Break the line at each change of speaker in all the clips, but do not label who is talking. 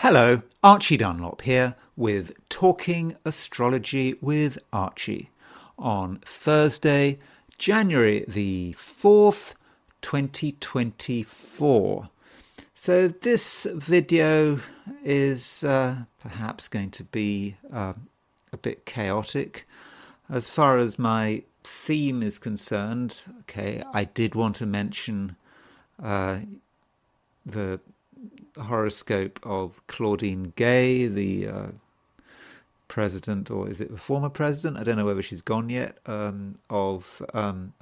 Hello, Archie Dunlop here with Talking Astrology with Archie on Thursday, January the 4th, 2024. So this video is perhaps going to be a bit chaotic. As far as my theme is concerned, I did want to mention the horoscope of Claudine Gay, the president, or is it the former president? I don't know whether she's gone yet, of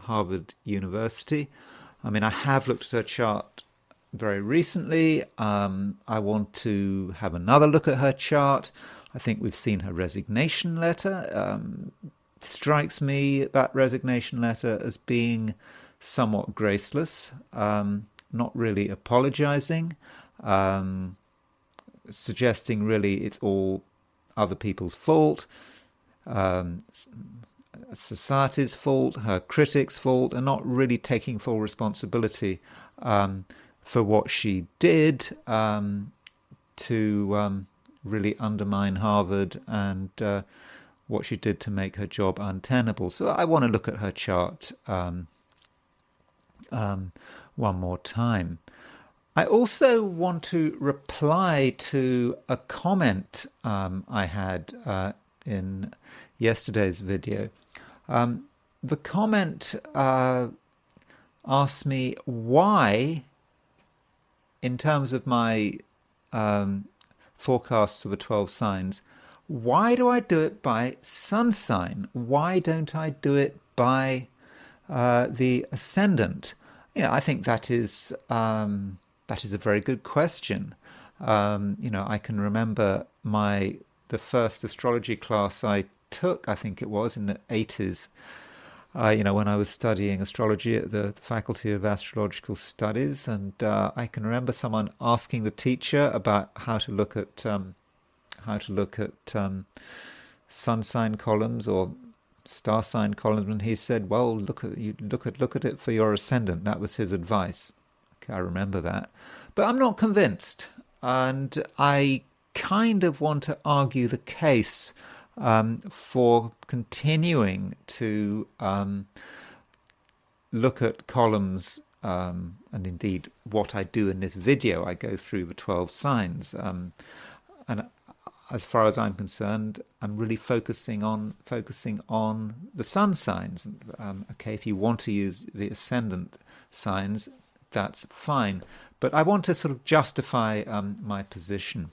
Harvard University. I mean, I have looked at her chart very recently. I want to have another look at her chart. I think we've seen her resignation letter. Strikes me that resignation letter as being somewhat graceless, not really apologizing, suggesting really it's all other people's fault, society's fault, her critics' fault, and not really taking full responsibility for what she did to really undermine Harvard and what she did to make her job untenable. So I want to look at her chart one more time. I also want to reply to a comment I had in yesterday's video. The comment asked me why, in terms of my forecasts for the 12 signs, why do I do it by sun sign? Why don't I do it by the ascendant? I think that is a very good question. I can remember the first astrology class I took, I think it was in the 80s, when I was studying astrology at the Faculty of Astrological Studies, and I can remember someone asking the teacher about how to look at sun sign columns or star sign columns, and he said, "Well, look at it for your ascendant." That was his advice. I remember that, but I'm not convinced, and I kind of want to argue the case for continuing to look at columns, and indeed what I do in this video. I go through the 12 signs, and as far as I'm concerned, I'm really focusing on the sun signs. If you want to use the ascendant signs, that's fine. But I want to sort of justify my position.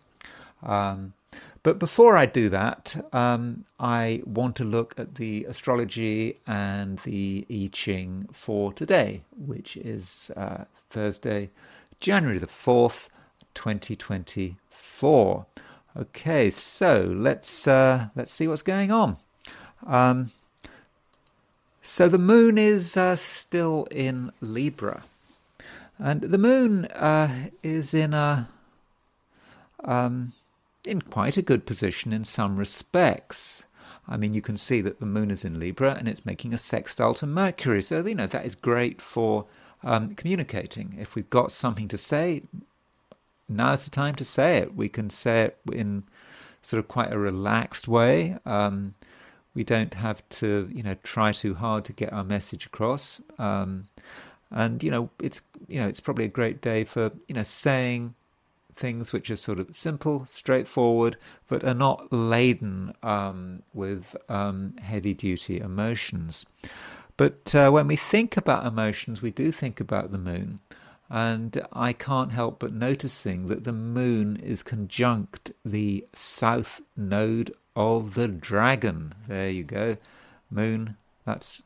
But before I do that, I want to look at the astrology and the I Ching for today, which is Thursday, January the 4th, 2024. Okay, so let's see what's going on. So the moon is still in Libra. And the moon is in quite a good position in some respects. I mean, you can see that the moon is in Libra and it's making a sextile to Mercury. So, that is great for communicating. If we've got something to say, now's the time to say it. We can say it in sort of quite a relaxed way. We don't have to, try too hard to get our message across. And it's probably a great day for saying things which are sort of simple, straightforward, but are not laden with heavy-duty emotions. But when we think about emotions, we do think about the moon, and I can't help but noticing that the moon is conjunct the south node of the dragon. There you go, moon. That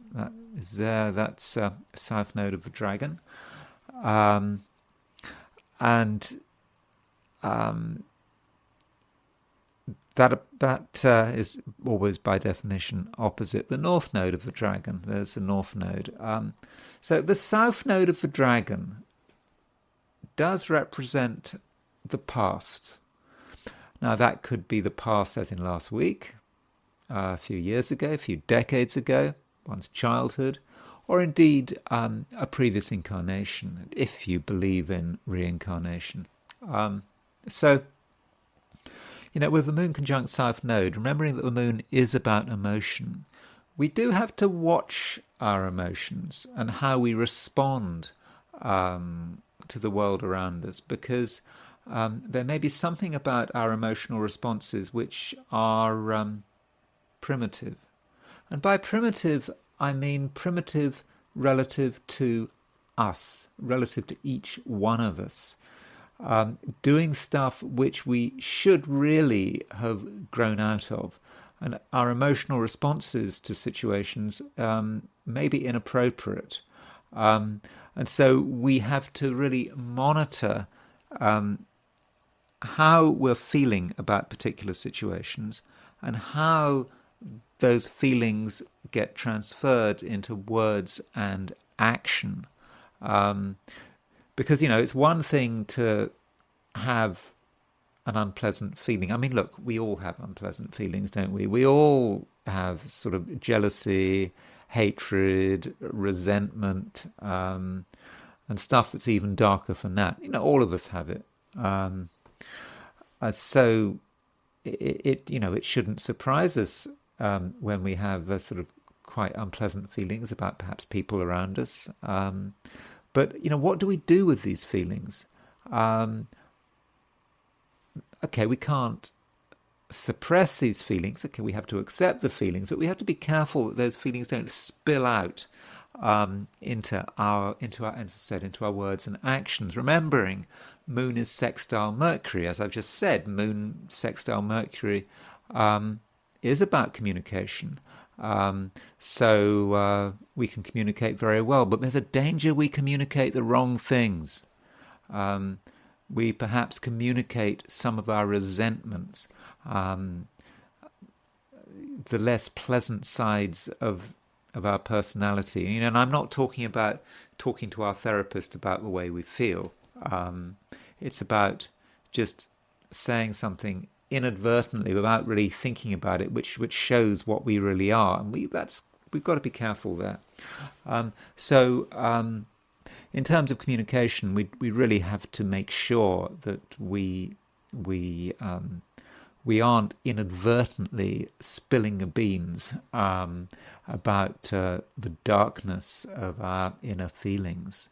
is there. That's south node of the dragon, and that is always by definition opposite the north node of the dragon. There's the north node. So the south node of the dragon does represent the past. Now that could be the past as in last week, a few years ago, a few decades ago, one's childhood, or indeed a previous incarnation, if you believe in reincarnation. So with the moon conjunct South Node, remembering that the moon is about emotion, we do have to watch our emotions and how we respond to the world around us, because there may be something about our emotional responses which are primitive. And by primitive, I mean primitive relative to us, relative to each one of us. Doing stuff which we should really have grown out of. And our emotional responses to situations may be inappropriate. And so we have to really monitor how we're feeling about particular situations and how those feelings get transferred into words and action. Because, it's one thing to have an unpleasant feeling. I mean, look, we all have unpleasant feelings, don't we? We all have sort of jealousy, hatred, resentment, and stuff that's even darker than that. All of us have it. So it shouldn't surprise us when we have sort of quite unpleasant feelings about perhaps people around us. But what do we do with these feelings? Okay, we can't suppress these feelings. Okay, we have to accept the feelings, but we have to be careful that those feelings don't spill out into our words and actions. Remembering, Moon is sextile Mercury, as I've just said. Moon sextile Mercury is about communication. So we can communicate very well, but there's a danger we communicate the wrong things. We perhaps communicate some of our resentments, the less pleasant sides of our personality. And I'm not talking about talking to our therapist about the way we feel. It's about just saying something inadvertently without really thinking about it, which shows what we really are, and we've got to be careful there. In terms of communication, we really have to make sure that we aren't inadvertently spilling the beans about the darkness of our inner feelings.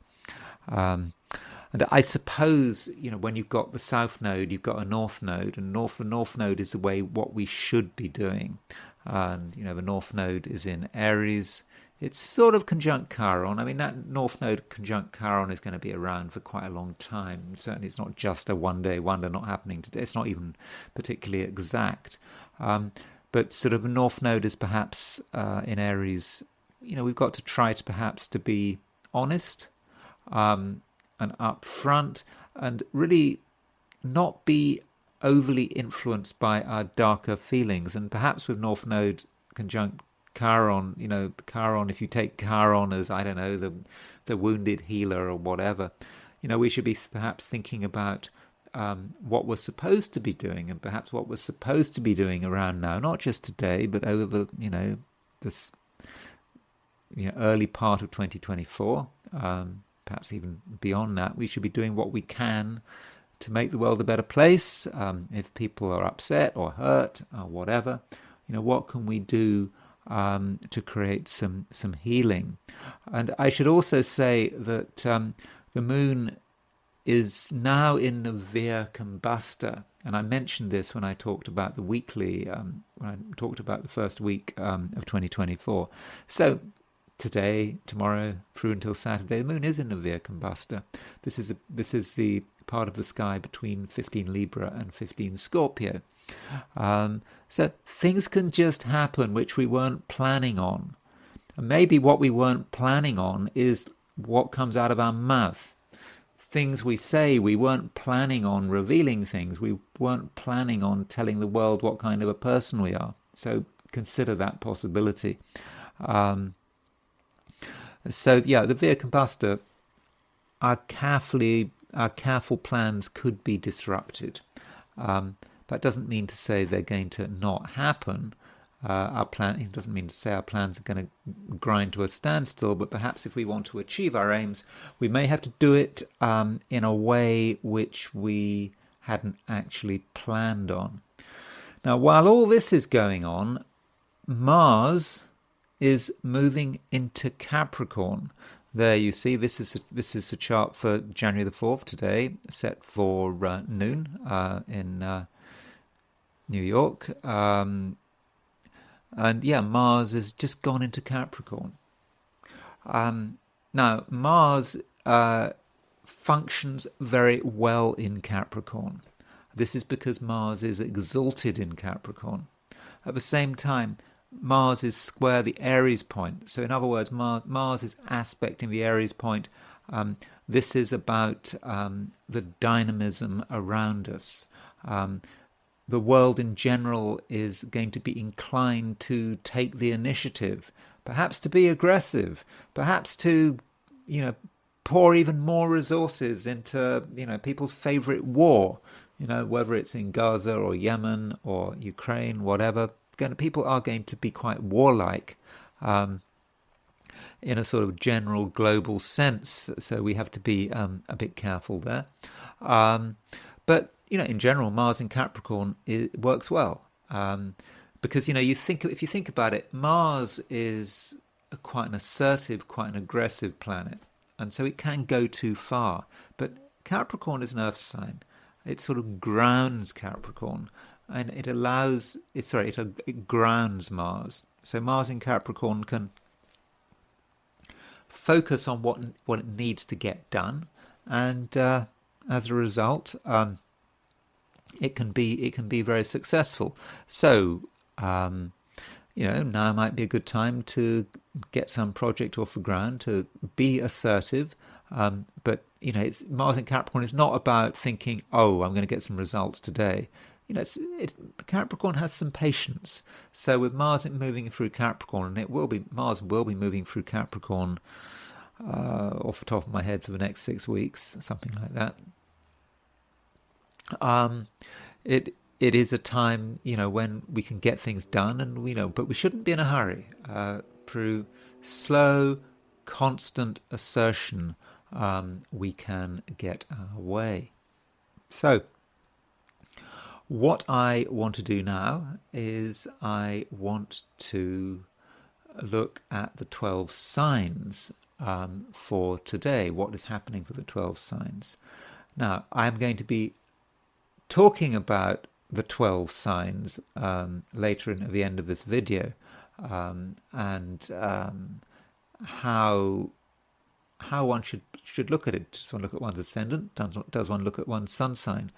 And I suppose, when you've got the South Node, you've got a North Node, and the North Node is the way what we should be doing. And, the North Node is in Aries. It's sort of conjunct Chiron. I mean, that North Node conjunct Chiron is going to be around for quite a long time. Certainly it's not just a one-day wonder not happening today. It's not even particularly exact. But sort of the North Node is perhaps in Aries. We've got to try to perhaps to be honest and upfront, and really not be overly influenced by our darker feelings. And perhaps with North Node conjunct Chiron, Chiron, if you take Chiron as, I don't know, the wounded healer or whatever, we should be perhaps thinking about what we're supposed to be doing, and perhaps what we're supposed to be doing around now, not just today, but over the, this early part of 2024, perhaps even beyond that. We should be doing what we can to make the world a better place. If people are upset or hurt or whatever, what can we do to create some healing? And I should also say that the moon is now in the Via Combusta, and I mentioned this when I talked about the weekly, when I talked about the first week of 2024. So today, tomorrow, through until Saturday, the moon is in the Via Combusta. This is the part of the sky between 15 Libra and 15 Scorpio. So things can just happen which we weren't planning on. And maybe what we weren't planning on is what comes out of our mouth. Things we say, we weren't planning on revealing things. We weren't planning on telling the world what kind of a person we are. So consider that possibility. So yeah, the Via Combusta, our careful plans could be disrupted. That doesn't mean to say they're going to not happen. It doesn't mean to say our plans are going to grind to a standstill, but perhaps if we want to achieve our aims, we may have to do it in a way which we hadn't actually planned on. Now, while all this is going on, Mars is moving into Capricorn. There you see, this is a chart for January the 4th today, set for noon in New York. And yeah, Mars has just gone into Capricorn. Now, Mars functions very well in Capricorn. This is because Mars is exalted in Capricorn. At the same time, Mars is square the Aries point. So in other words, Mars is aspecting the Aries point. This is about the dynamism around us. The world in general is going to be inclined to take the initiative, perhaps to be aggressive, perhaps to, pour even more resources into, people's favorite war, whether it's in Gaza or Yemen or Ukraine, whatever. People are going to be quite warlike in a sort of general global sense. So we have to be a bit careful there. But, in general, Mars in Capricorn works well. Because, if you think about it, Mars is quite an assertive, quite an aggressive planet. And so it can go too far. But Capricorn is an earth sign. It sort of grounds Capricorn. And it grounds Mars. So Mars in Capricorn can focus on what it needs to get done, and as a result, it can be very successful. So now might be a good time to get some project off the ground, to be assertive. But it's Mars in Capricorn is not about thinking, oh, I'm going to get some results today. Capricorn has some patience. So with Mars moving through Capricorn, and Mars will be moving through Capricorn off the top of my head for the next 6 weeks, something like that. It is a time, when we can get things done, and but we shouldn't be in a hurry. Through slow, constant assertion, we can get our way. So, what I want to do now is I want to look at the 12 signs for today, what is happening for the 12 signs. Now, I'm going to be talking about the 12 signs later at the end of this video, and how one should look at it. Does one look at one's ascendant? Does one look at one's sun sign?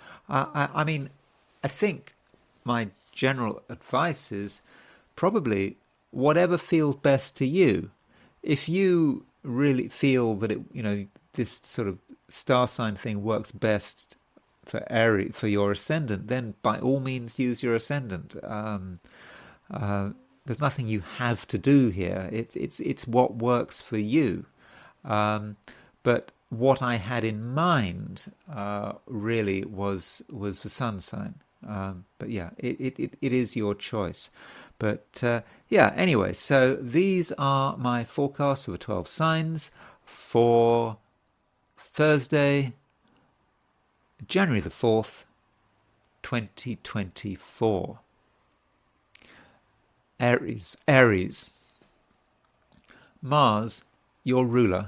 I think my general advice is probably whatever feels best to you. If you really feel that this sort of star sign thing works best for Aries, for your ascendant, then by all means use your ascendant. There's nothing you have to do here. It's what works for you. But what I had in mind really was the sun sign. But yeah, it is your choice. But anyway, so these are my forecasts for the 12 signs for Thursday, January the 4th, 2024. Aries. Mars, your ruler,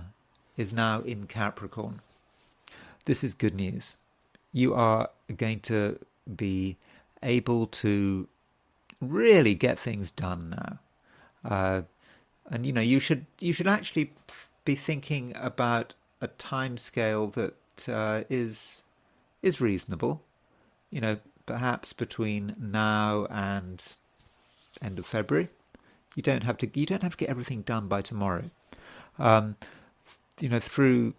is now in Capricorn. This is good news. You are going to be able to really get things done now, and you should actually be thinking about a time scale that is reasonable. Perhaps between now and end of February. You don't have to get everything done by tomorrow. Through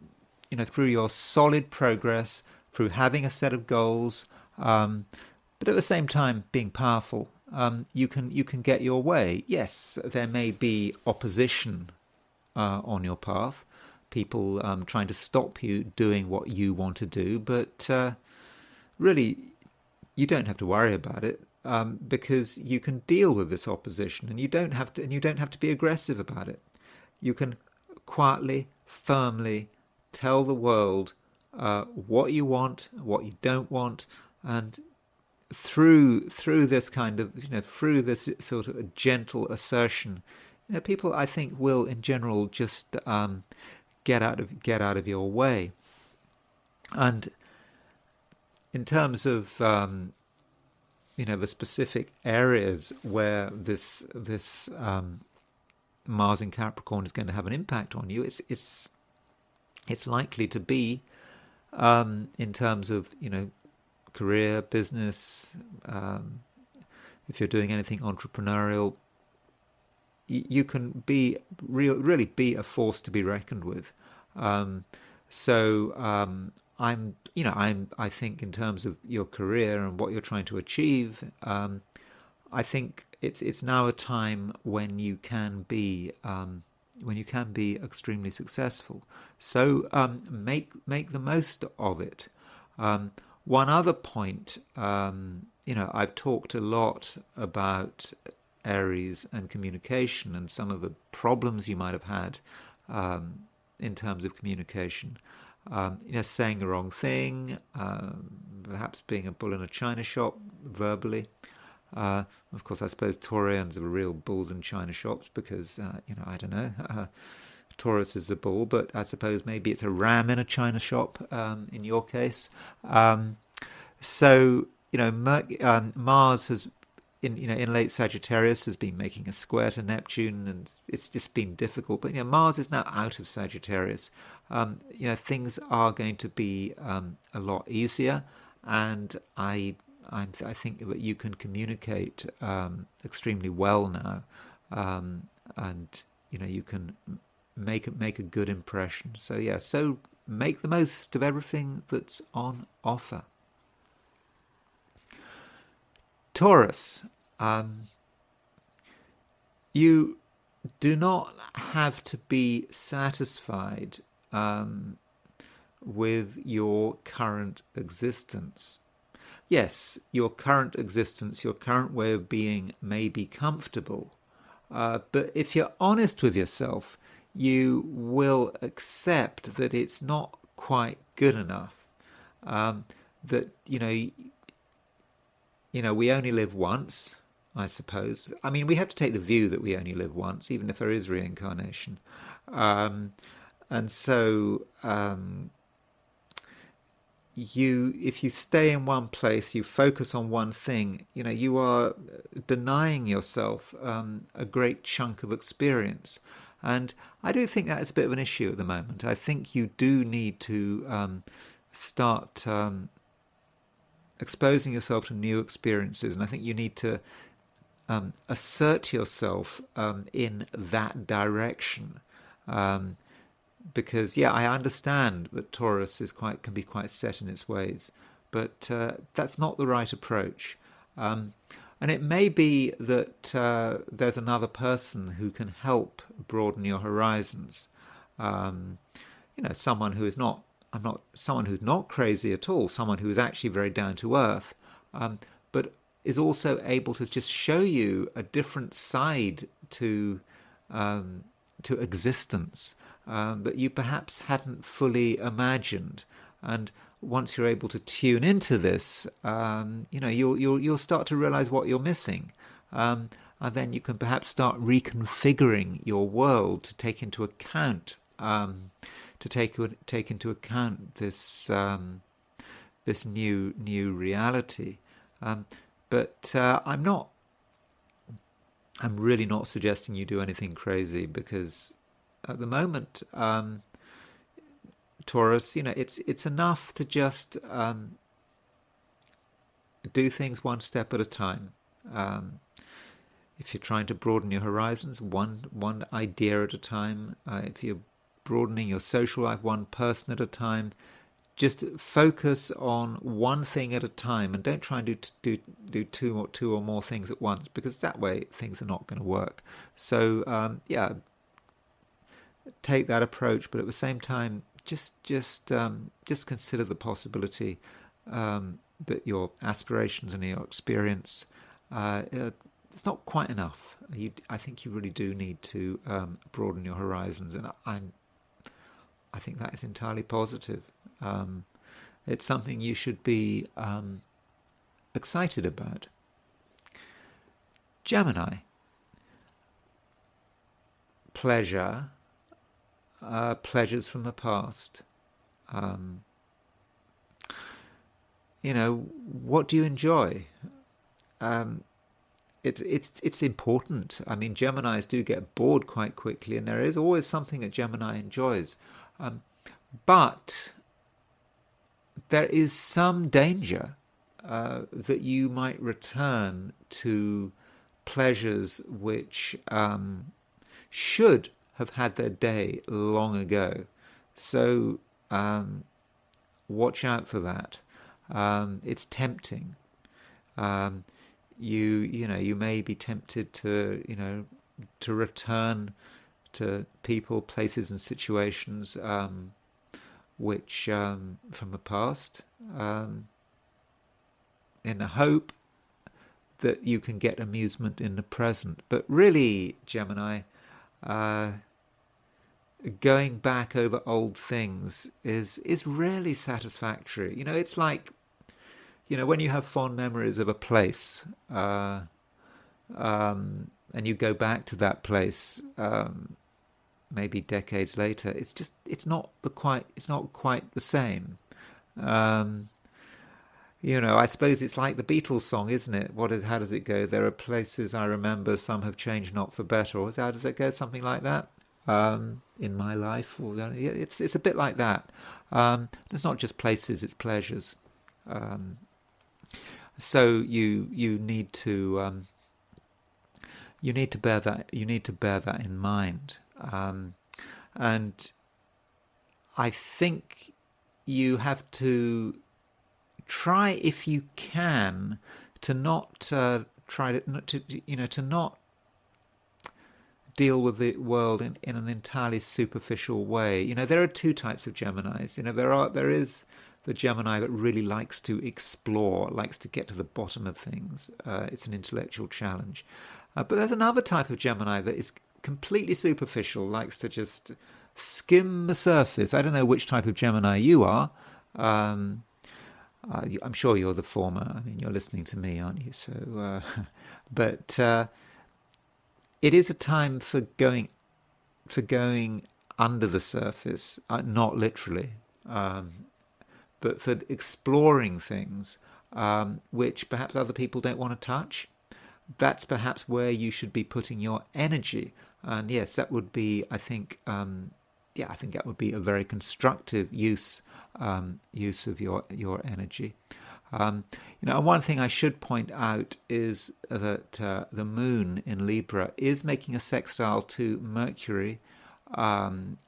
your solid progress, through having a set of goals, but at the same time being powerful, you can get your way. Yes, there may be opposition on your path, people trying to stop you doing what you want to do, but really you don't have to worry about it, because you can deal with this opposition, and you don't have to be aggressive about it. You can quietly, firmly tell the world what you want, what you don't want, and through this kind of, through this sort of gentle assertion, people, I think, will in general just get out of your way. And in terms of the specific areas where this Mars in Capricorn is going to have an impact on you, it's likely to be in terms of career, business. If you're doing anything entrepreneurial, you can really be a force to be reckoned with. I think in terms of your career and what you're trying to achieve, I think it's now a time when you can be extremely successful. So make the most of it. One other point, I've talked a lot about Aries and communication and some of the problems you might have had in terms of communication. Saying the wrong thing, perhaps being a bull in a china shop verbally. Of course, I suppose Taurians are real bulls in china shops because, I don't know, Taurus is a bull, but I suppose maybe it's a ram in a china shop in your case. Mars has, in late Sagittarius, has been making a square to Neptune, and it's just been difficult. But Mars is now out of Sagittarius. Things are going to be a lot easier, and I think that you can communicate extremely well now, and you can make a good impression. So make the most of everything that's on offer. Taurus, you do not have to be satisfied with your current existence. Yes, your current existence, your current way of being may be comfortable, but if you're honest with yourself, you will accept that it's not quite good enough. That we only live once, I suppose. I mean, we have to take the view that we only live once, even if there is reincarnation. And so if you stay in one place, you focus on one thing, you are denying yourself a great chunk of experience. And I do think that is a bit of an issue at the moment. I think you do need to start exposing yourself to new experiences, and I think you need to assert yourself in that direction. Because I understand that Taurus can be quite set in its ways, but that's not the right approach. And it may be that there's another person who can help broaden your horizons. Someone who is not. Someone who's not crazy at all. Someone who is actually very down to earth, but is also able to just show you a different side to existence that you perhaps hadn't fully imagined. And once you're able to tune into this, you'll start to realize what you're missing, and then you can perhaps start reconfiguring your world to take into account this this new reality. But I'm really not suggesting you do anything crazy, because at the moment, Taurus, it's enough to just do things one step at a time. If you're trying to broaden your horizons, one idea at a time. If you're broadening your social life, one person at a time, just focus on one thing at a time, and don't try and do two or more things at once, because that way things are not going to work. So take that approach, but at the same time, just consider the possibility that your aspirations and your experience, it's not quite enough. I think you really do need to broaden your horizons, and I think that is entirely positive. It's something you should be excited about. Gemini, pleasure, pleasures from the past. What do you enjoy? It's important. I mean, Geminis do get bored quite quickly, and there is always something that Gemini enjoys. But there is some danger that you might return to pleasures which should have had their day long ago. So watch out for that. It's tempting. You may be tempted to return to people, places, and situations which from the past, in the hope that you can get amusement in the present. But really, Gemini, going back over old things is rarely satisfactory. It's like, when you have fond memories of a place, and you go back to that place, maybe decades later, it's not quite the same. I suppose it's like the Beatles song, isn't it? How does it go? There are places I remember, some have changed not for better. Or how does it go? Something like that. In my life, it's a bit like that. It's not just places; it's pleasures. So you need to bear that in mind, and I think you have to try, if you can, to not to not deal with the world in an entirely superficial way. There are two types of Geminis. There is the Gemini that really likes to explore, likes to get to the bottom of things. It's an intellectual challenge. But there's another type of Gemini that is completely superficial, likes to just skim the surface. I don't know which type of Gemini you are. I'm sure you're the former. I mean, you're listening to me, aren't you? So, but it is a time for going under the surface, not literally, but for exploring things which perhaps other people don't want to touch. That's perhaps where you should be putting your energy. And yes, that would be, I think that would be a very constructive use of your energy. One thing I should point out is that the moon in Libra is making a sextile to Mercury,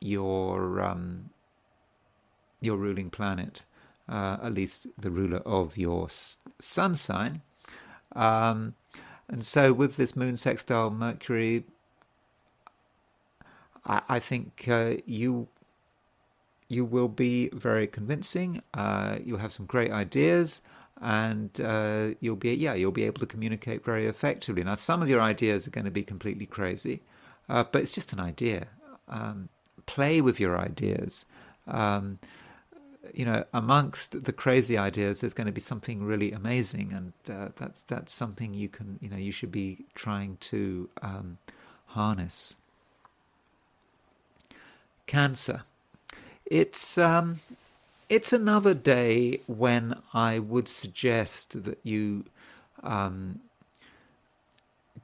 your ruling planet, at least the ruler of your sun sign. And so with this moon sextile Mercury, I think you will be very convincing. You'll have some great ideas, and you'll be able to communicate very effectively. Now, some of your ideas are going to be completely crazy, but it's just an idea. Play with your ideas. Amongst the crazy ideas, there's going to be something really amazing, and that's something you should be trying to harness. Cancer. It's another day when I would suggest that you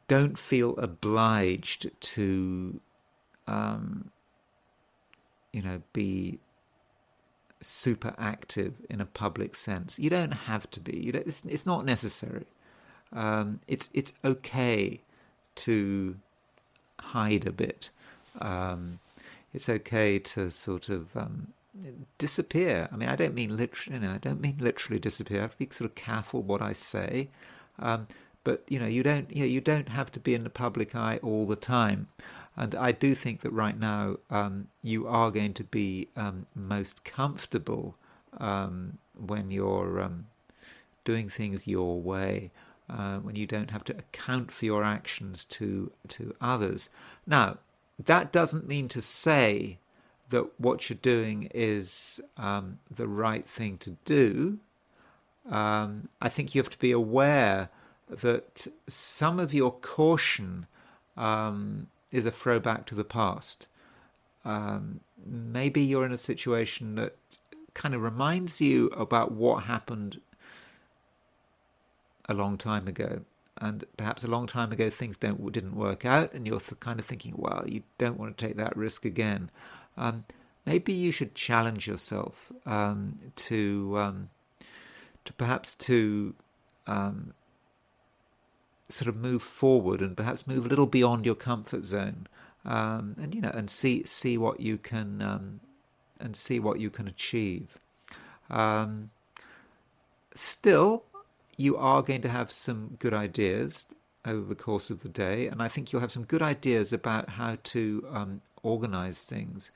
don't feel obliged to be super active in a public sense. You don't have to be. It's not necessary. It's okay to hide a bit. It's okay to sort of disappear. I mean, I don't mean literally. I don't mean literally disappear. I have to be sort of careful what I say. But you don't have to be in the public eye all the time. And I do think that right now you are going to be most comfortable when you're doing things your way, when you don't have to account for your actions to others. Now, that doesn't mean to say that what you're doing is the right thing to do. I think you have to be aware that some of your caution is a throwback to the past. Maybe you're in a situation that kind of reminds you about what happened a long time ago. And perhaps a long time ago things didn't work out, and you're kind of thinking, well, you don't want to take that risk again. Maybe you should challenge yourself to perhaps to sort of move forward and perhaps move a little beyond your comfort zone, and see what you can achieve. Still, you are going to have some good ideas over the course of the day, and I think you'll have some good ideas about how to organize things.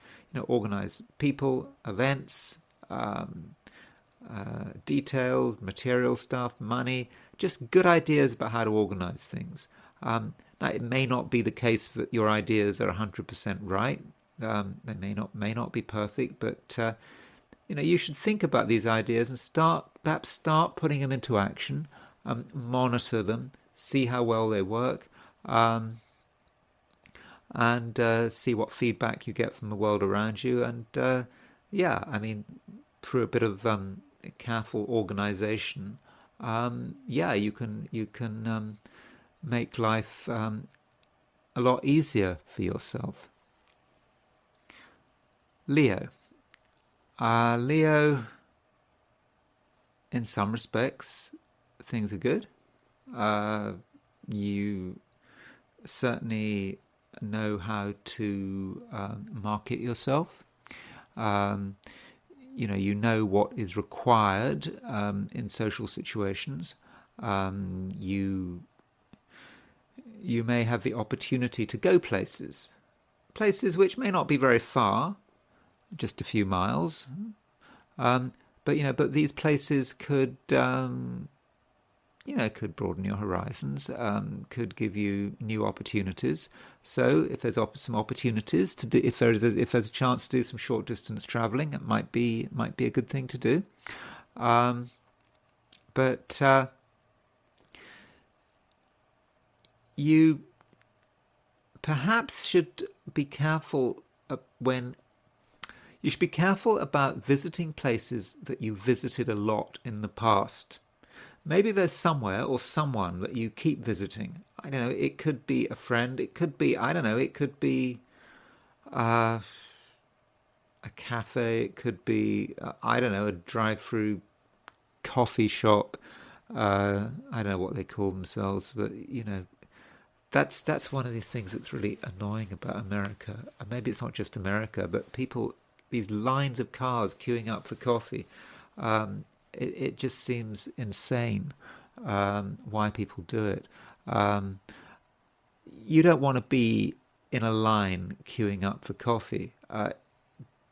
Organize people, events, detailed material stuff, money, just good ideas about how to organize things. Now, it may not be the case that your ideas are 100% right. They may not be perfect, but you should think about these ideas and perhaps start putting them into action, monitor them, see how well they work, and see what feedback you get from the world around you. And through a bit of careful organization, you can make life a lot easier for yourself. Leo. Leo, in some respects, things are good. You certainly know how to market yourself. You know what is required in social situations. You may have the opportunity to go places which may not be very far, just a few miles, but these places could broaden your horizons, could give you new opportunities. So if there's some opportunities to do, if there's a chance to do some short distance traveling, it might be a good thing to do. But you perhaps should be careful you should be careful about visiting places that you visited a lot in the past. Maybe there's somewhere or someone that you keep visiting. I don't know, it could be a friend, it could be, it could be a cafe, it could be, a drive-through coffee shop. I don't know what they call themselves, but, that's one of these things that's really annoying about America. And maybe it's not just America, but these lines of cars queuing up for coffee. It just seems insane why people do it. You don't want to be in a line queuing up for coffee.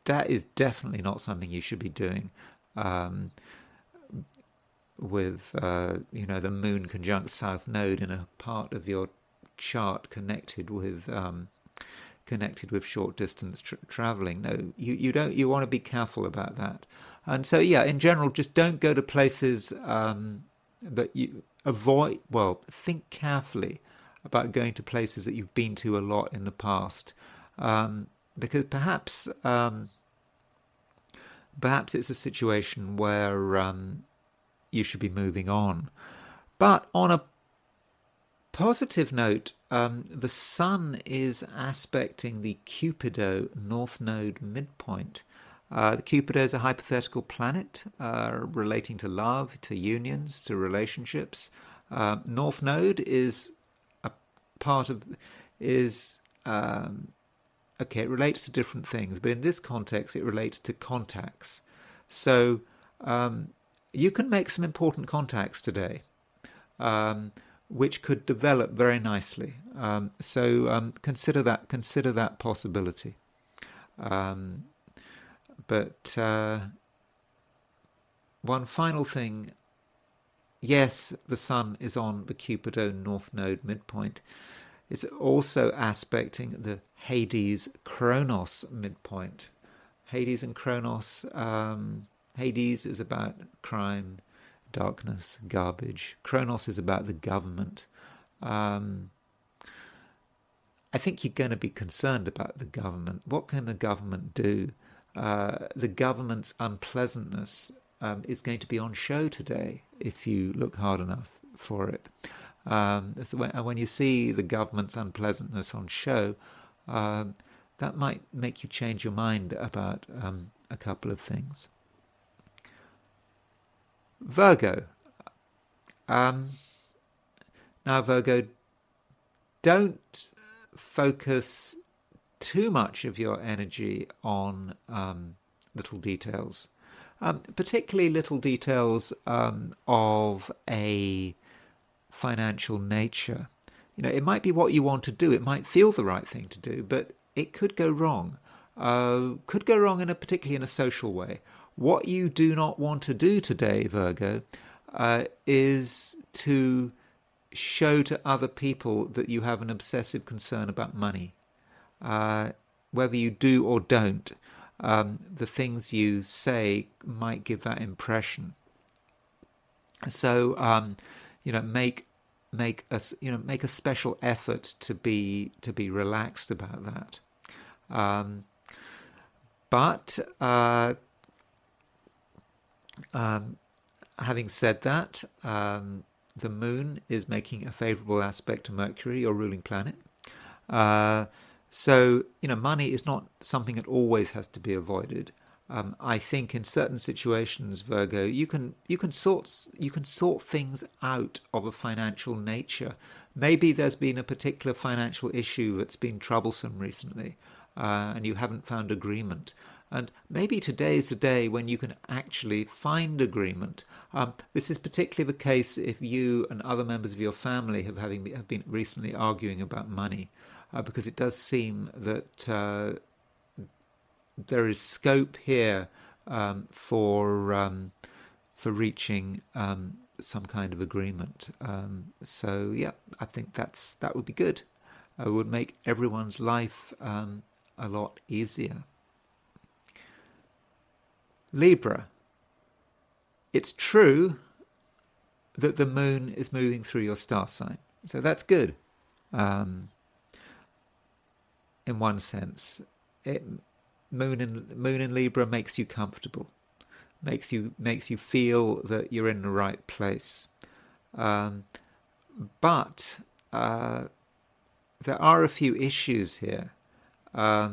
That is definitely not something you should be doing with the moon conjunct south node in a part of your chart connected with short distance traveling. No, you want to be careful about that. And so, in general, just don't go to places that you avoid. Well, think carefully about going to places that you've been to a lot in the past, because perhaps it's a situation where you should be moving on. But on a positive note, the Sun is aspecting the Cupido North Node midpoint. The Cupido is a hypothetical planet relating to love, to unions, to relationships. North Node is a part of it relates to different things, but in this context, it relates to contacts. So you can make some important contacts today, which could develop very nicely. So consider that possibility. But one final thing, yes, the Sun is on the Cupido North Node midpoint. It's also aspecting the Hades Kronos midpoint. Hades and Kronos, Hades is about crime, darkness, garbage. Kronos is about the government. I think you're going to be concerned about the government. What can the government do? The government's unpleasantness is going to be on show today if you look hard enough for it. When you see the government's unpleasantness on show, that might make you change your mind about a couple of things. Virgo. Now, Virgo, don't focus too much of your energy on little details, particularly little details of a financial nature. It might be what you want to do. It might feel the right thing to do, but it could go wrong. Could go wrong particularly in a social way. What you do not want to do today, Virgo, is to show to other people that you have an obsessive concern about money. Whether you do or don't, the things you say might give that impression. So, make a special effort to be relaxed about that. But having said that, the moon is making a favorable aspect to Mercury, your ruling planet. So, money is not something that always has to be avoided. I think in certain situations, Virgo, you can sort things out of a financial nature. Maybe there's been a particular financial issue that's been troublesome recently, and you haven't found agreement. And maybe today is the day when you can actually find agreement. This is particularly the case if you and other members of your family have been recently arguing about money, because it does seem that there is scope here for reaching some kind of agreement. So yeah, I think that would be good. It would make everyone's life a lot easier. Libra. It's true that the moon is moving through your star sign, so that's good. In one sense, moon in Libra makes you comfortable, makes you feel that you're in the right place. But there are a few issues here. I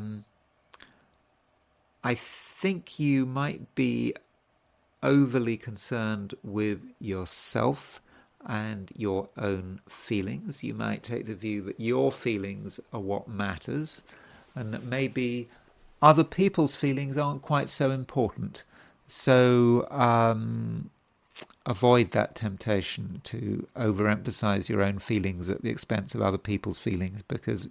think you might be overly concerned with yourself and your own feelings. You might take the view that your feelings are what matters, and that maybe other people's feelings aren't quite so important. So avoid that temptation to overemphasize your own feelings at the expense of other people's feelings, because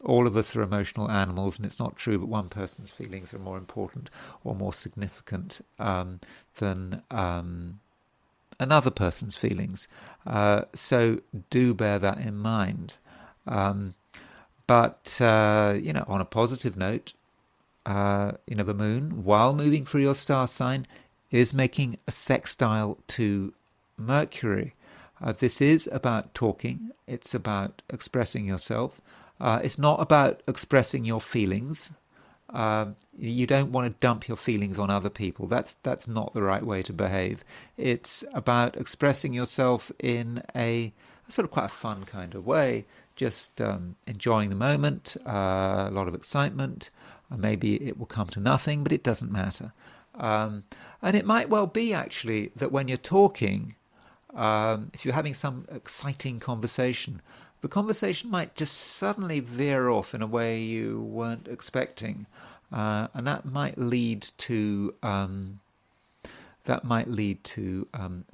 all of us are emotional animals, and it's not true that one person's feelings are more important or more significant than another person's feelings. So do bear that in mind. But on a positive note, the moon, while moving through your star sign, is making a sextile to Mercury. This is about talking. It's about expressing yourself. It's not about expressing your feelings. You don't want to dump your feelings on other people. That's not the right way to behave. It's about expressing yourself in a sort of quite a fun kind of way, just enjoying the moment, a lot of excitement. Maybe it will come to nothing, but it doesn't matter. And it might well be, actually, that when you're talking, if you're having some exciting conversation, the conversation might just suddenly veer off in a way you weren't expecting, and that might lead to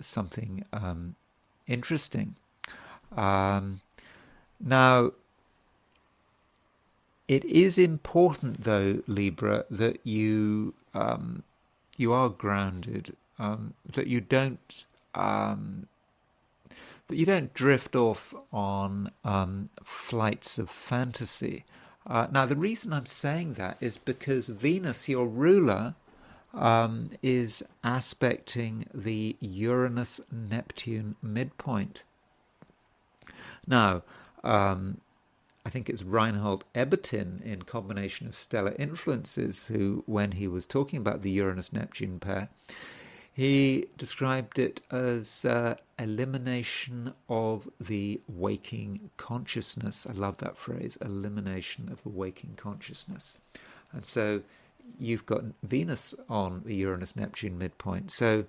something interesting. Now, it is important, though, Libra, that you are grounded, that you don't drift off on flights of fantasy. Now, the reason I'm saying that is because Venus, your ruler, is aspecting the Uranus-Neptune midpoint. Now, I think it's Reinhold Ebertin in Combination of Stellar Influences who, when he was talking about the Uranus-Neptune pair, he described it as elimination of the waking consciousness. I love that phrase, elimination of the waking consciousness. And so you've got Venus on the Uranus-Neptune midpoint. So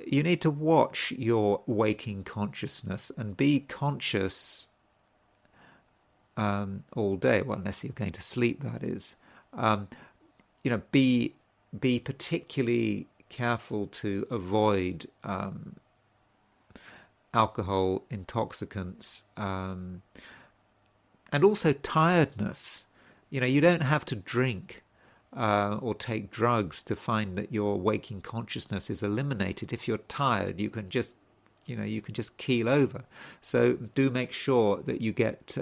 you need to watch your waking consciousness and be conscious all day. Well, unless you're going to sleep, that is. Be particularly careful to avoid alcohol, intoxicants, and also tiredness. You don't have to drink or take drugs to find that your waking consciousness is eliminated. If you're tired, you can just keel over. So do make sure that you get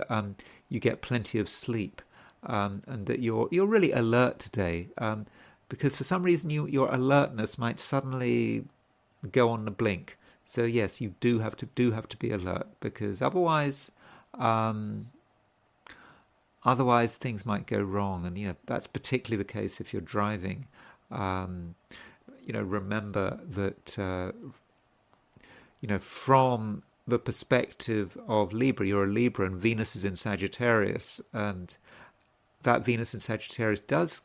plenty of sleep, and that you're really alert today. Because for some reason your alertness might suddenly go on the blink. So yes, you do have to be alert, because otherwise things might go wrong, and that's particularly the case if you're driving. Remember that from the perspective of Libra, you're a Libra, and Venus is in Sagittarius, and that Venus in Sagittarius does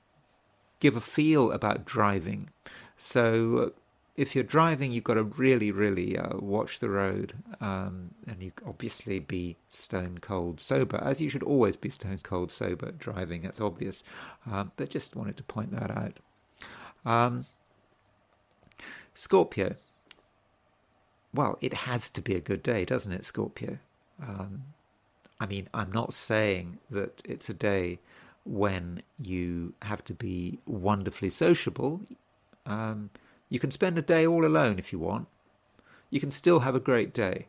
give a feel about driving. So if you're driving, you've got to really, really watch the road, and you obviously be stone cold sober, as you should always be stone cold sober driving. That's obvious, but just wanted to point that out. Scorpio. Well, it has to be a good day, doesn't it, Scorpio? I'm not saying that it's a day when you have to be wonderfully sociable. You can spend a day all alone if you want. You can still have a great day.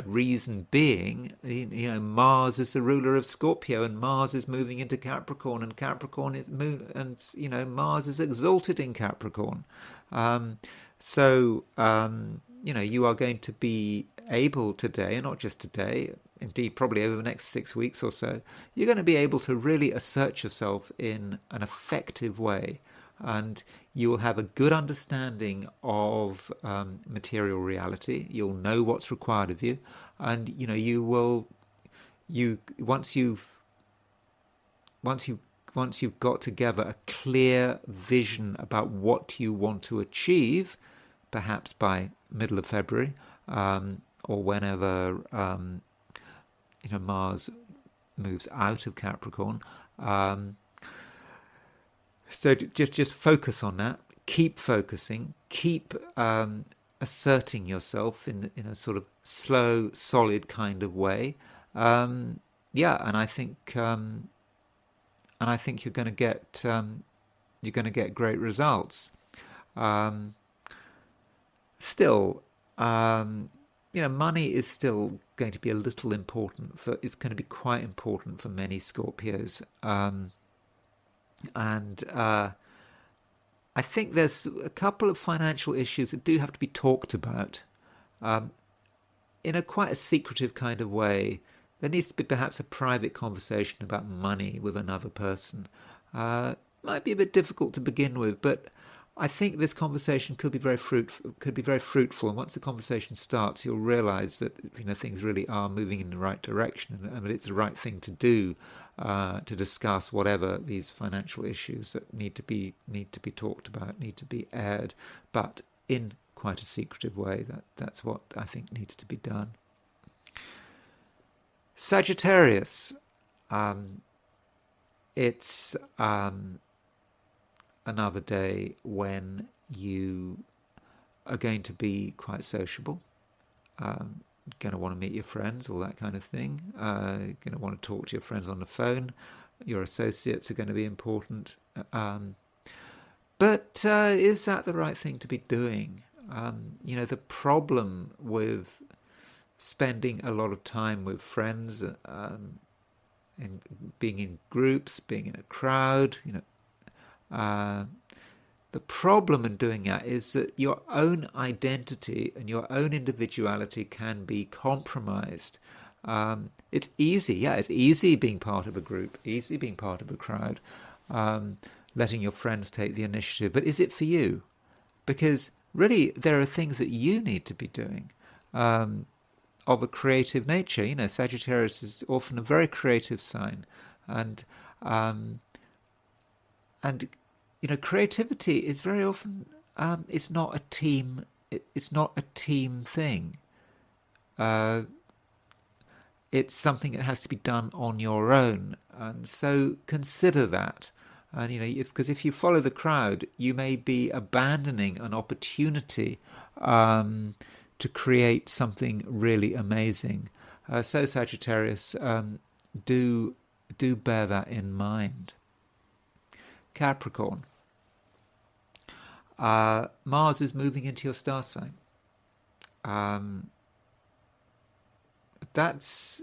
Reason being, Mars is the ruler of Scorpio, and Mars is moving into Capricorn, and Capricorn is Mars is exalted in Capricorn. So you are going to be able today, and not just today, indeed probably over the next 6 weeks or so, you're going to be able to really assert yourself in an effective way, and you will have a good understanding of material reality. You'll know what's required of you, and once you've got together a clear vision about what you want to achieve, perhaps by middle of February, or whenever Mars moves out of Capricorn. So just focus on that. Keep focusing. Keep asserting yourself in a sort of slow, solid kind of way. And I think you're going to get great results. Still, money is still going to be a little important. It's going to be quite important for many Scorpios. And I think there's a couple of financial issues that do have to be talked about in quite a secretive kind of way. There needs to be perhaps a private conversation about money with another person. Might be a bit difficult to begin with, but I think this conversation could be very fruitful. And once the conversation starts, you'll realise that things really are moving in the right direction, and it's the right thing to do to discuss whatever these financial issues that need to be talked about, need to be aired, but in quite a secretive way. That's what I think needs to be done. Sagittarius. It's another day when you are going to be quite sociable, going to want to meet your friends, all that kind of thing, going to want to talk to your friends on the phone. Your associates are going to be important. But is that the right thing to be doing? The problem with spending a lot of time with friends, and being in groups, being in a crowd, The problem in doing that is that your own identity and your own individuality can be compromised. It's easy, it's easy being part of a group, easy being part of a crowd, letting your friends take the initiative. But is it for you? Because really, there are things that you need to be doing of a creative nature. Sagittarius is often a very creative sign, and creativity is very often it's not a team. It's not a team thing. It's something that has to be done on your own, and so consider that. And because if you follow the crowd, you may be abandoning an opportunity to create something really amazing. So Sagittarius, do bear that in mind. Capricorn. Mars is moving into your star sign. That's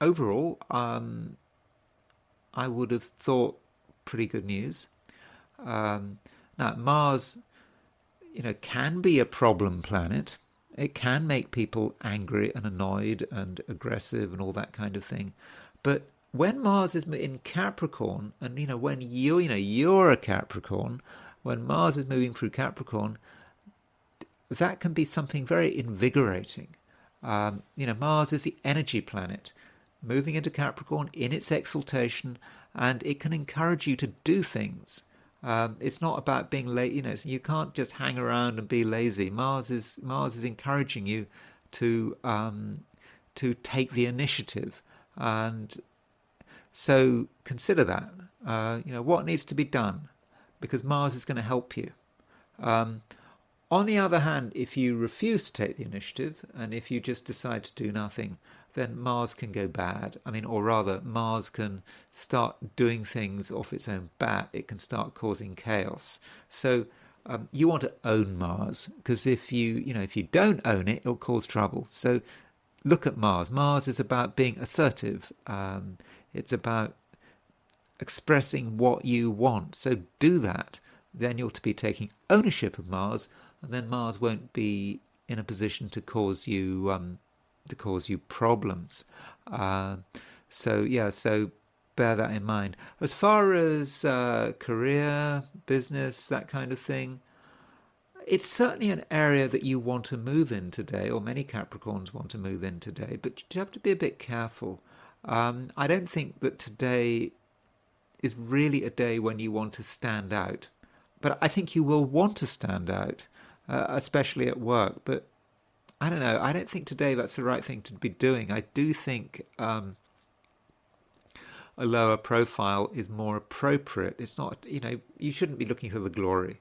overall, I would have thought, pretty good news. Now, Mars, can be a problem planet. It can make people angry and annoyed and aggressive and all that kind of thing. But when Mars is in Capricorn, and when you're a Capricorn, when Mars is moving through Capricorn, that can be something very invigorating. Mars is the energy planet, moving into Capricorn in its exaltation, and it can encourage you to do things. It's not about being late. You can't just hang around and be lazy. Mars is encouraging you to take the initiative, and so consider that. What needs to be done, because Mars is going to help you. On the other hand, if you refuse to take the initiative, and if you just decide to do nothing, then Mars can go bad. Or rather, Mars can start doing things off its own bat. It can start causing chaos. So you want to own Mars, because if you don't own it, it'll cause trouble. So look at Mars. Mars is about being assertive. It's about expressing what you want. So do that. Then you're to be taking ownership of Mars, and then Mars won't be in a position to cause you problems. So bear that in mind. As far as career, business, that kind of thing, it's certainly an area that you want to move in today, or many Capricorns want to move in today, but you have to be a bit careful. I don't think that today is really a day when you want to stand out. But I think you will want to stand out, especially at work. But I don't know. I don't think today that's the right thing to be doing. I do think a lower profile is more appropriate. It's not, you shouldn't be looking for the glory.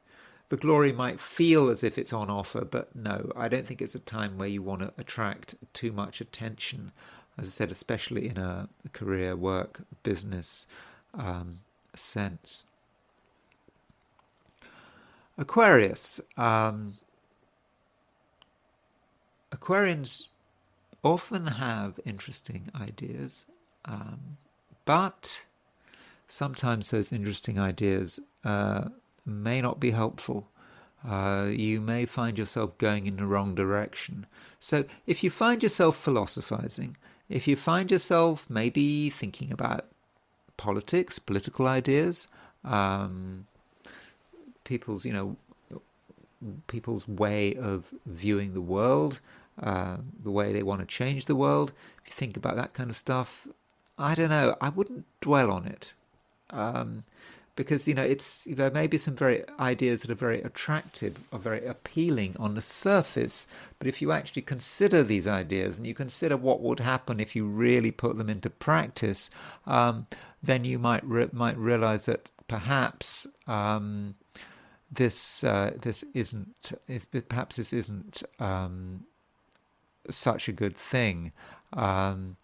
The glory might feel as if it's on offer, but no, I don't think it's a time where you want to attract too much attention. As I said, especially in a career, work, business sense. Aquarius. Aquarians often have interesting ideas, but sometimes those interesting ideas may not be helpful. You may find yourself going in the wrong direction. So if you find yourself philosophizing, if you find yourself maybe thinking about politics, political ideas, people's way of viewing the world, the way they want to change the world. If you think about that kind of stuff, I don't know, I wouldn't dwell on it. Because, there may be some very ideas that are very attractive or very appealing on the surface. But if you actually consider these ideas and you consider what would happen if you really put them into practice, then you might realize that perhaps this isn't such a good thing, and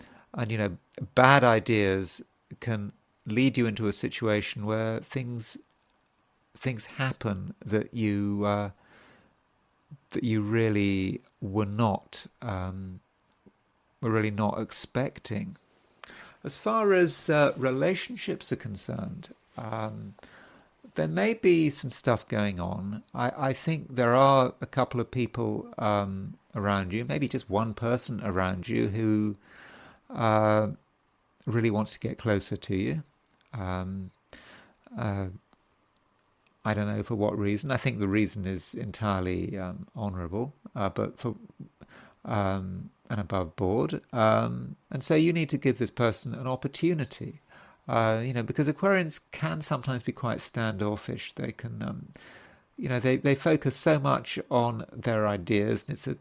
bad ideas can lead you into a situation where things happen that you really were really not expecting. As far as relationships are concerned, there may be some stuff going on. I think there are a couple of people around you, maybe just one person around you who uh, really wants to get closer to you. Um, uh, I don't know for what reason. I think the reason is entirely honourable, but for and above board. And so you need to give this person an opportunity. Because Aquarians can sometimes be quite standoffish. They can, they focus so much on their ideas. And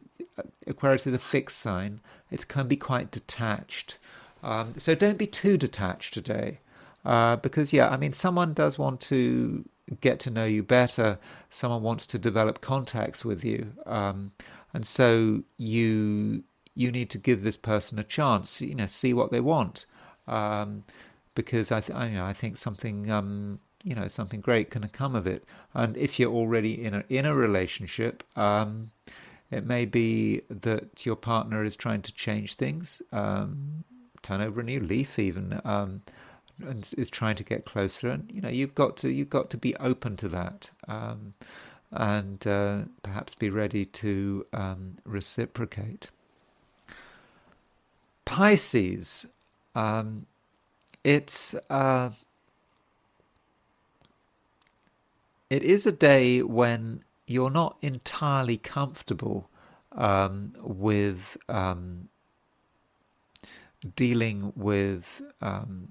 Aquarius is a fixed sign. It can be quite detached. So don't be too detached today. Because, someone does want to get to know you better. Someone wants to develop contacts with you. And so you need to give this person a chance, see what they want. Because I think something something great can come of it. And if you're already in a relationship, it may be that your partner is trying to change things, turn over a new leaf even, and is trying to get closer. And you've got to be open to that, and perhaps be ready to reciprocate. Pisces. It is a day when you're not entirely comfortable with dealing with other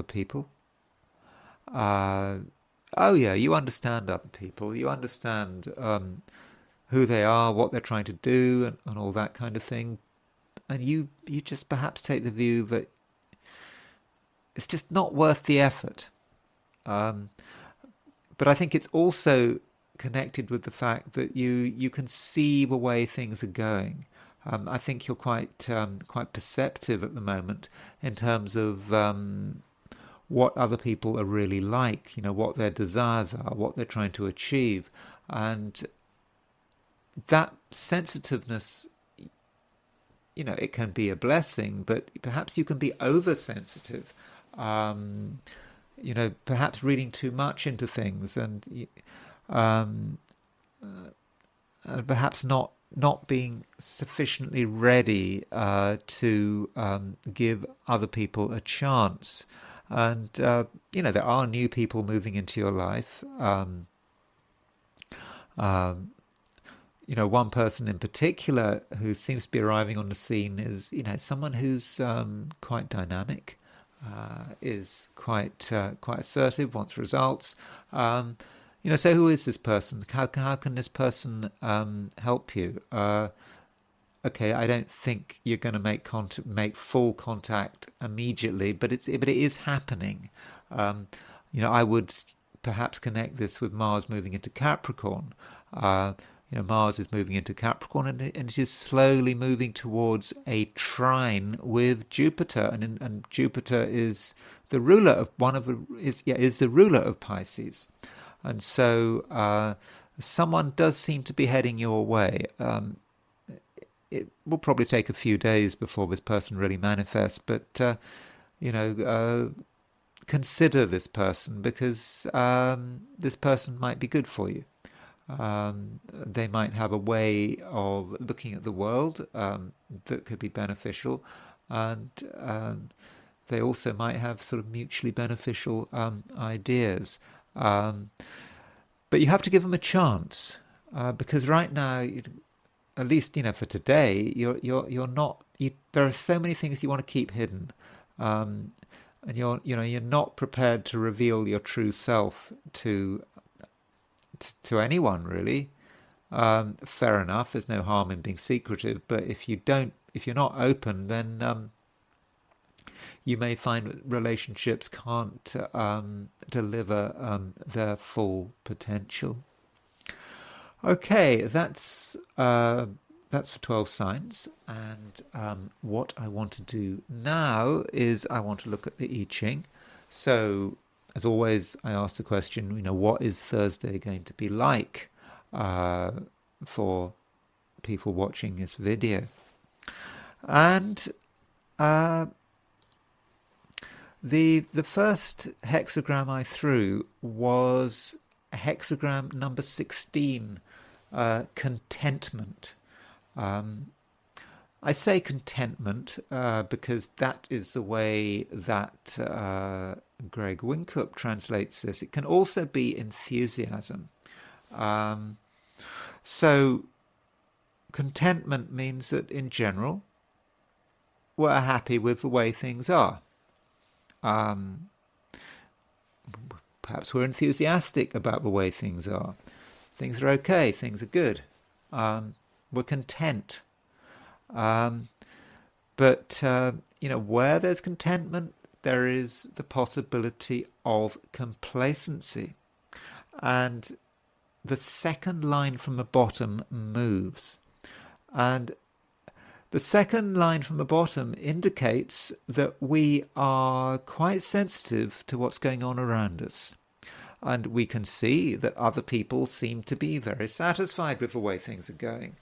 people. You understand other people. You understand who they are, what they're trying to do, and all that kind of thing. And you just perhaps take the view that it's just not worth the effort. But I think it's also connected with the fact that you can see the way things are going. I think you're quite perceptive at the moment in terms of what other people are really like, what their desires are, what they're trying to achieve. And that sensitiveness, it can be a blessing, but perhaps you can be oversensitive. Perhaps reading too much into things, and perhaps not being sufficiently ready to give other people a chance. And there are new people moving into your life. One person in particular who seems to be arriving on the scene is, someone who's quite dynamic, is quite assertive, wants results. So who is this person? How can this person help you? Okay, I don't think you're going to make full contact immediately, but it is happening. I would perhaps connect this with Mars moving into Capricorn. Mars is moving into Capricorn, and it is slowly moving towards a trine with Jupiter, and Jupiter is the ruler of is the ruler of Pisces, and so someone does seem to be heading your way. It will probably take a few days before this person really manifests, but consider this person, because this person might be good for you. They might have a way of looking at the world that could be beneficial, and they also might have sort of mutually beneficial ideas. But you have to give them a chance, because right now, at least for today, you're not. There are so many things you want to keep hidden, and you're not prepared to reveal your true self to anyone, really. Fair enough, there's no harm in being secretive, but if you're not open, then you may find that relationships can't deliver their full potential. Okay, that's for 12 signs, and what I want to do now is I want to look at the I Ching. So, as always, I ask the question, what is Thursday going to be like for people watching this video? And The first hexagram I threw was hexagram number 16, contentment. I say contentment because that is the way that Greg Winkup translates this. It can also be enthusiasm. So contentment means that in general, we're happy with the way things are. Perhaps we're enthusiastic about the way things are. Things are okay, things are good. We're content. But where there's contentment, there is the possibility of complacency. And the second line from the bottom moves. And the second line from the bottom indicates that we are quite sensitive to what's going on around us. And we can see that other people seem to be very satisfied with the way things are going.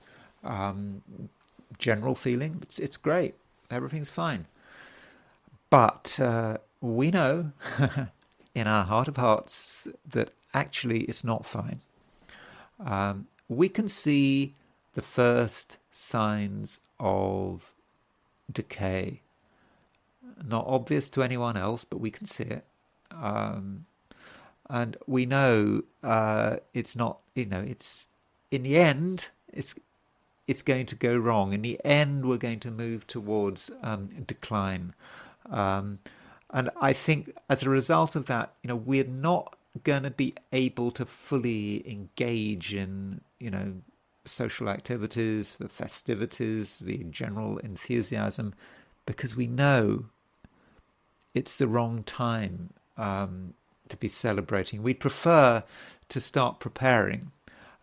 General feeling, it's great. Everything's fine. But we know in our heart of hearts that actually it's not fine. We can see the first signs of decay. Not obvious to anyone else, but we can see it. And we know it's not, it's in the end, it's going to go wrong. In the end, we're going to move towards decline. And I think as a result of that, we're not going to be able to fully engage in, social activities, the festivities, the general enthusiasm, because we know it's the wrong time to be celebrating. We prefer to start preparing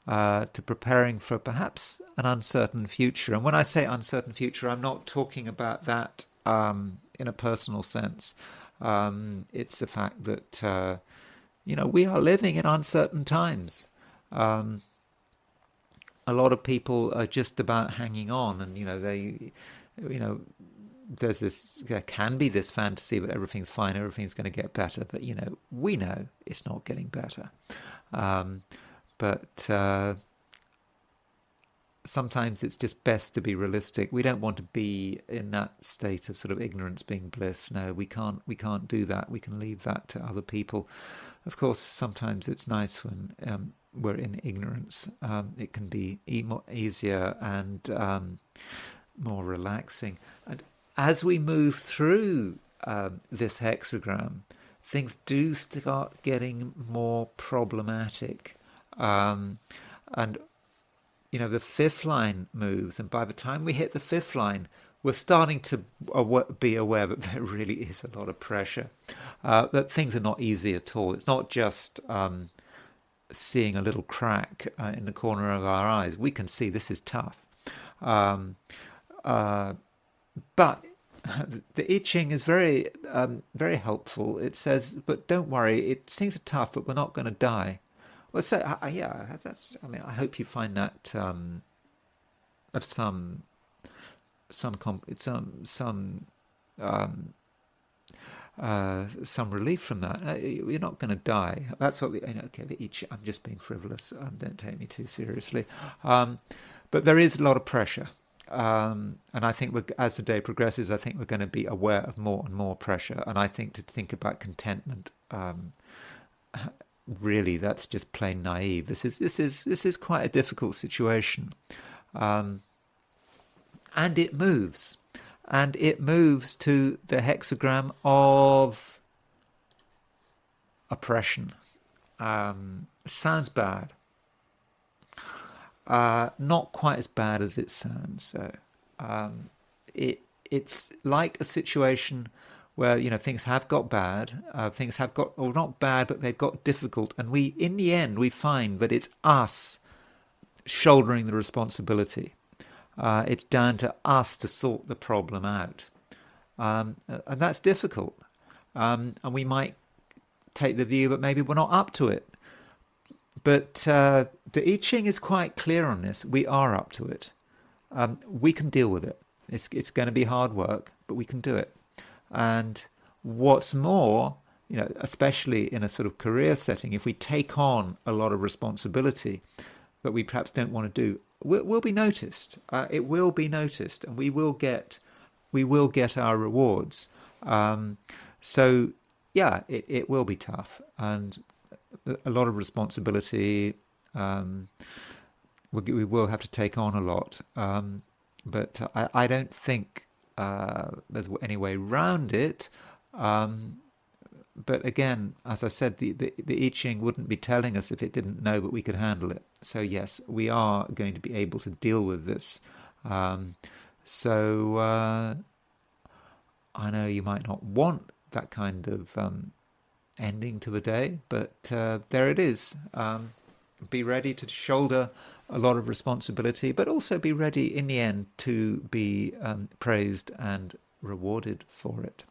for perhaps an uncertain future. And when I say uncertain future, I'm not talking about that in a personal sense. It's the fact that, we are living in uncertain times. A lot of people are just about hanging on, and there can be this fantasy that everything's fine, everything's going to get better, but we know it's not getting better. But sometimes it's just best to be realistic. We don't want to be in that state of sort of ignorance being bliss. No, we can't do that. We can leave that to other people. Of course, sometimes it's nice when we're in ignorance. It can be easier and more relaxing. And as we move through this hexagram, things do start getting more problematic. And the fifth line moves, and by the time we hit the fifth line, we're starting to be aware that there really is a lot of pressure, that things are not easy at all. It's not just seeing a little crack in the corner of our eyes. We can see this is tough. But the I Ching is very, very helpful. It says, but don't worry, things are tough, but we're not going to die. Well, so yeah, I hope you find that of some relief from that. You're not going to die. That's what I'm just being frivolous. Don't take me too seriously. But there is a lot of pressure, and I think as the day progresses, I think we're going to be aware of more and more pressure. And I think to think about contentment. Really, that's just plain naive. This is quite a difficult situation, and it moves to the hexagram of oppression. Sounds bad, not quite as bad as it sounds. So it's like a situation where things have got bad, things have got, or not bad, but they've got difficult, and in the end we find that it's us shouldering the responsibility. It's down to us to sort the problem out, and that's difficult. And we might take the view that maybe we're not up to it, but the I Ching is quite clear on this. We are up to it. We can deal with it. It's going to be hard work, but we can do it. And What's more, especially in a sort of career setting, if we take on a lot of responsibility that we perhaps don't want to do, we'll be noticed. It will be noticed, and we will get our rewards. So yeah, it will be tough, and a lot of responsibility. We will have to take on a lot, but I don't think there's any way around it. But again, as I've said, the I Ching wouldn't be telling us if it didn't know that we could handle it. So yes, we are going to be able to deal with this. So I know you might not want that kind of ending to the day, but there it is. Be ready to shoulder a lot of responsibility, but also be ready in the end to be praised and rewarded for it.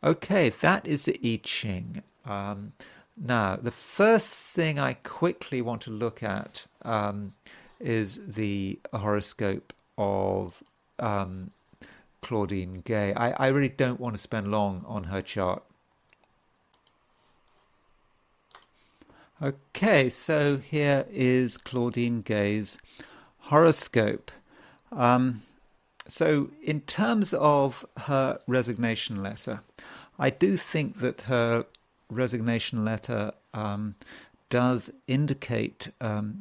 Okay, that is the I Ching. Now, the first thing I quickly want to look at is the horoscope of Claudine Gay. I really don't want to spend long on her chart. Okay, so here is Claudine Gay's horoscope. So in terms of her resignation letter, I do think that her resignation letter does indicate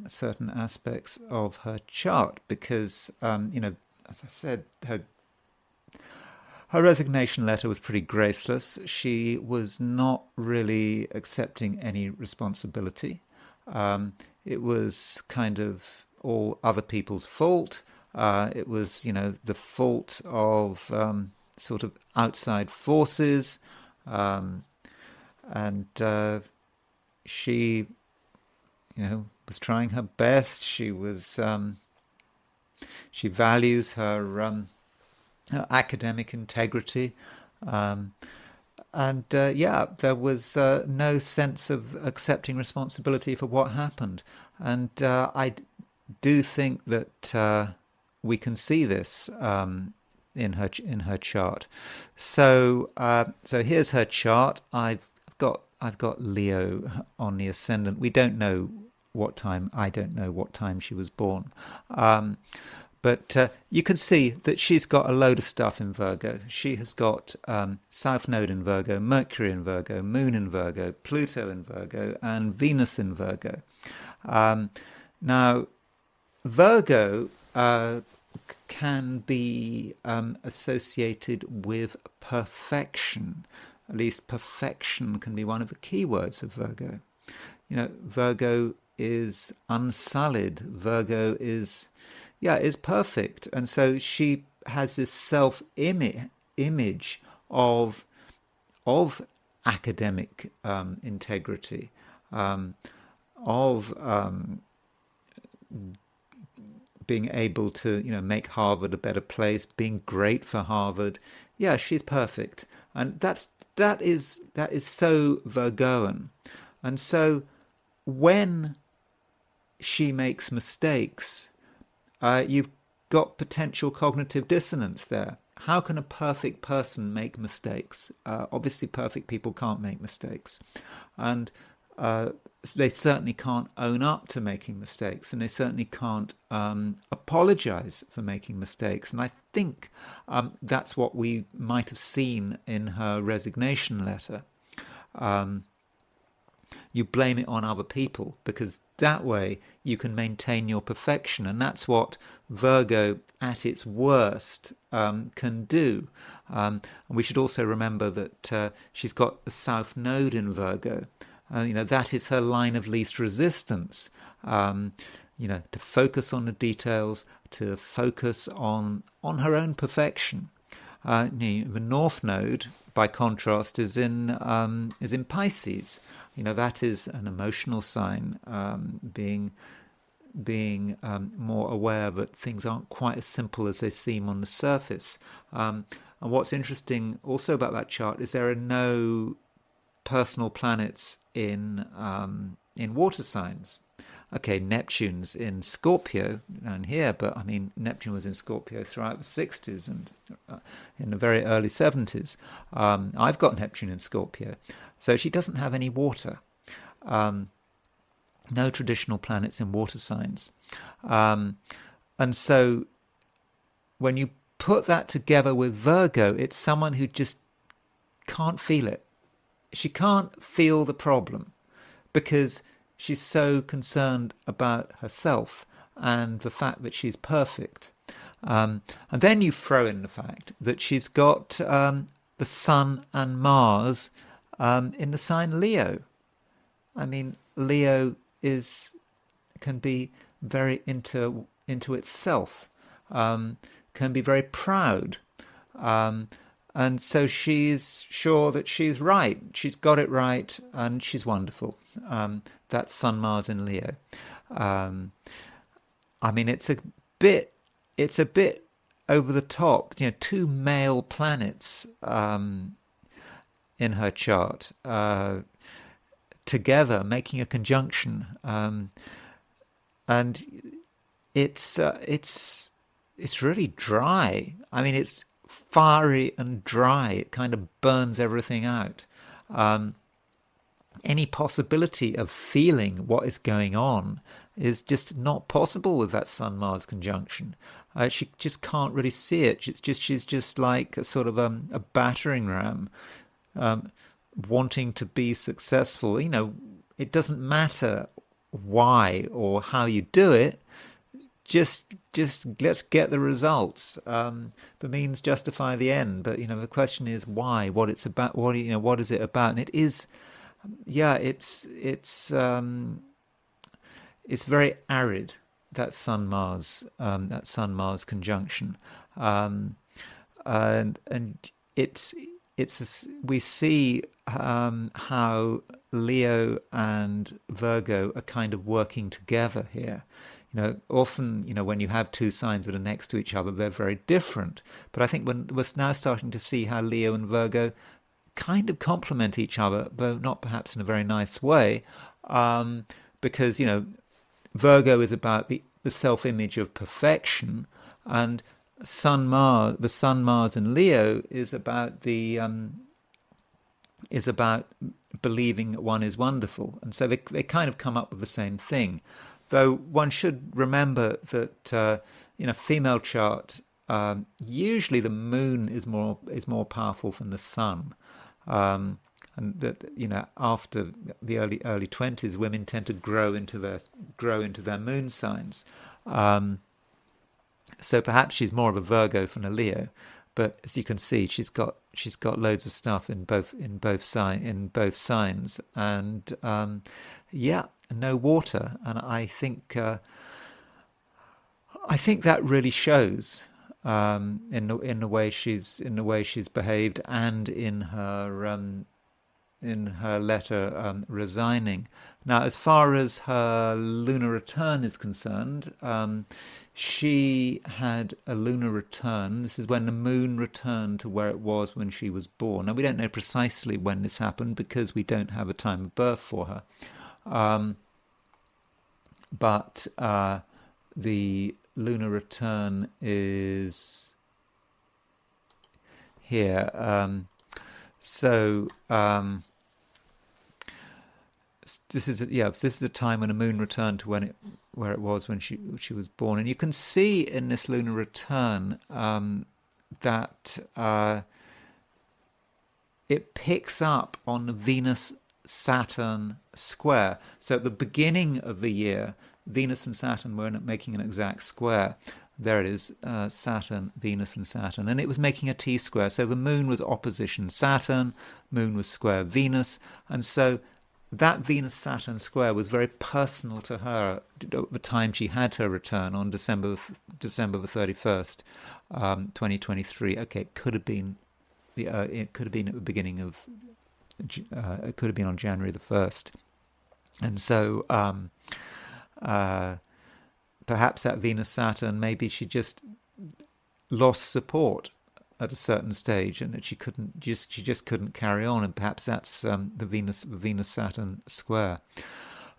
certain aspects of her chart because, as I said, her resignation letter was pretty graceless. She was not really accepting any responsibility. It was kind of all other people's fault. It was, the fault of sort of outside forces. And she, was trying her best. She was, she values her academic integrity, and there was no sense of accepting responsibility for what happened, and I do think that we can see this in her chart. So here's her chart. I've got Leo on the ascendant. We don't know what time. I don't know what time she was born. But you can see that she's got a load of stuff in Virgo. She has got South Node in Virgo, Mercury in Virgo, Moon in Virgo, Pluto in Virgo, and Venus in Virgo. Now, Virgo can be associated with perfection. At least perfection can be one of the key words of Virgo. Virgo is unsullied. Virgo is perfect, and so she has this self-image of academic integrity, of being able to make Harvard a better place, being great for Harvard. Yeah, she's perfect, and that is so Virgoan, and so when she makes mistakes, you've got potential cognitive dissonance there. How can a perfect person make mistakes? Obviously, perfect people can't make mistakes. And they certainly can't own up to making mistakes, and they certainly can't apologize for making mistakes. And I think that's what we might have seen in her resignation letter. You blame it on other people because that way you can maintain your perfection, and that's what Virgo at its worst can do. And we should also remember that she's got the South Node in Virgo. That is her line of least resistance. To focus on the details, to focus on her own perfection. The North Node, by contrast, is in Pisces. That is an emotional sign, being more aware that things aren't quite as simple as they seem on the surface. And what's interesting also about that chart is there are no personal planets in water signs. Okay, Neptune's in Scorpio down here, but I mean Neptune was in Scorpio throughout the 60s, and in the very early 70s. I've got Neptune in Scorpio, so she doesn't have any water. No traditional planets in water signs. And so when you put that together with Virgo, it's someone who just can't feel it. She can't feel the problem because she's so concerned about herself and the fact that she's perfect. And then you throw in the fact that she's got the Sun and Mars in the sign Leo. I mean, Leo can be very into itself, can be very proud. And so she's sure that she's right. She's got it right, and she's wonderful. That's Sun, Mars in Leo. I mean, it's a bit over the top. You know, two male planets in her chart together, making a conjunction, and it's really dry. I mean, it's fiery and dry. It kind of burns everything out. Any possibility of feeling what is going on is just not possible with that Sun-Mars conjunction. She just can't really see it. She's just like a sort of a battering ram, wanting to be successful. You know, it doesn't matter why or how you do it. Just let's get the results. The means justify the end. But the question is why, what it's about, what is it about? And it is, it's very arid, that Sun Mars conjunction, and we see how Leo and Virgo are kind of working together here. Often, when you have two signs that are next to each other, they're very different. But I think we're now starting to see how Leo and Virgo kind of complement each other, though not perhaps in a very nice way, because, Virgo is about the self-image of perfection, and the Sun, Mars, and Leo is about believing that one is wonderful, and so they kind of come up with the same thing. Though one should remember that in a female chart, usually the moon is more powerful than the sun, and that after the early 20s, women tend to grow into their moon signs. So perhaps she's more of a Virgo than a Leo, but as you can see, she's got loads of stuff in both signs, and no water, and I think that really shows in the way she's behaved, and in her letter resigning. Now, as far as her lunar return is concerned, she had a lunar return. This is when the moon returned to where it was when she was born. Now, we don't know precisely when this happened because we don't have a time of birth for her. But the lunar return is here. This is a time when the moon returned to where it was when she was born, and you can see in this lunar return that it picks up on the Venus-Saturn square. So at the beginning of the year, Venus and Saturn were making an exact square. There it is, Saturn, Venus and Saturn. And it was making a T-square. So the moon was opposition Saturn, moon was square Venus. And so that Venus-Saturn square was very personal to her at the time she had her return on December the 31st, 2023. Okay, it could have been at the beginning of, it could have been on January the 1st. And so perhaps that Venus-Saturn, maybe she just lost support at a certain stage, and that she just couldn't carry on, and perhaps that's the Venus-Saturn square.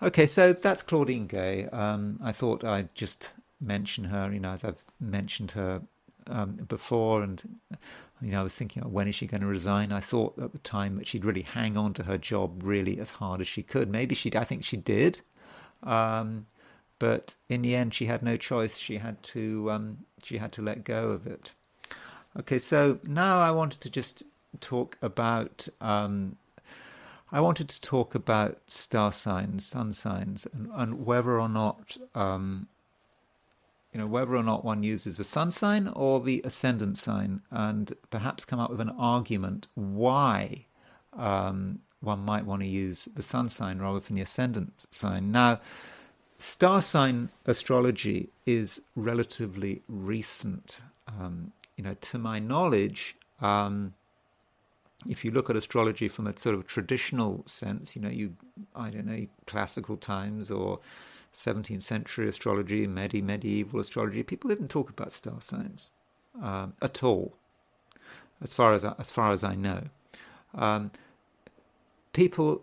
Okay, so that's Claudine Gay. I thought I'd just mention her, as I've mentioned her before, and I was thinking, when is she going to resign? I thought at the time that she'd really hang on to her job really as hard as she could. Maybe I think she did, but in the end, she had no choice. She had to let go of it. Okay, so now I wanted to just talk about star signs, sun signs, and whether or not one uses the sun sign or the ascendant sign, and perhaps come up with an argument why one might want to use the sun sign rather than the ascendant sign. Now, star sign astrology is relatively recent. To my knowledge, if you look at astrology from a sort of traditional sense, classical times or 17th century astrology, medieval astrology, people didn't talk about star signs at all, as far as I know. People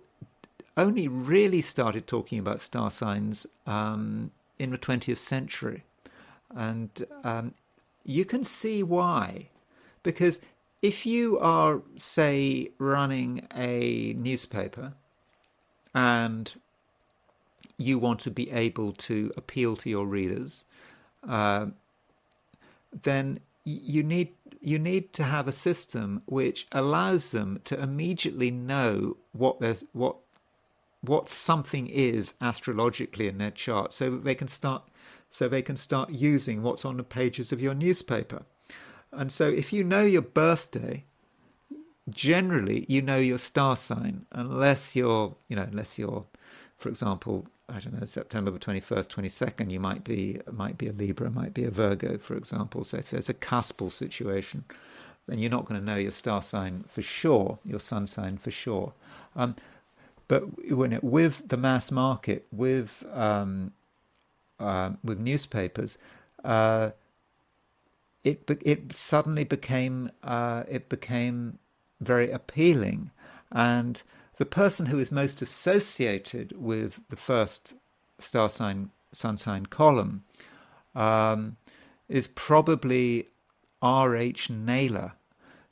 only really started talking about star signs in the 20th century, and you can see why, because if you are, say, running a newspaper and you want to be able to appeal to your readers, then you need to have a system which allows them to immediately know what something is astrologically in their chart, so that they can start using what's on the pages of your newspaper. And so if you know your birthday, generally you know your star sign, unless you're, for example, I don't know, September the 21st, 22nd, you might be a Libra, might be a Virgo, for example. So if there's a cuspal situation, then you're not going to know your star sign for sure, your sun sign for sure. But with the mass market, with newspapers, it suddenly became very appealing, and the person who is most associated with the first star sign, sun sign column is probably R.H. Naylor.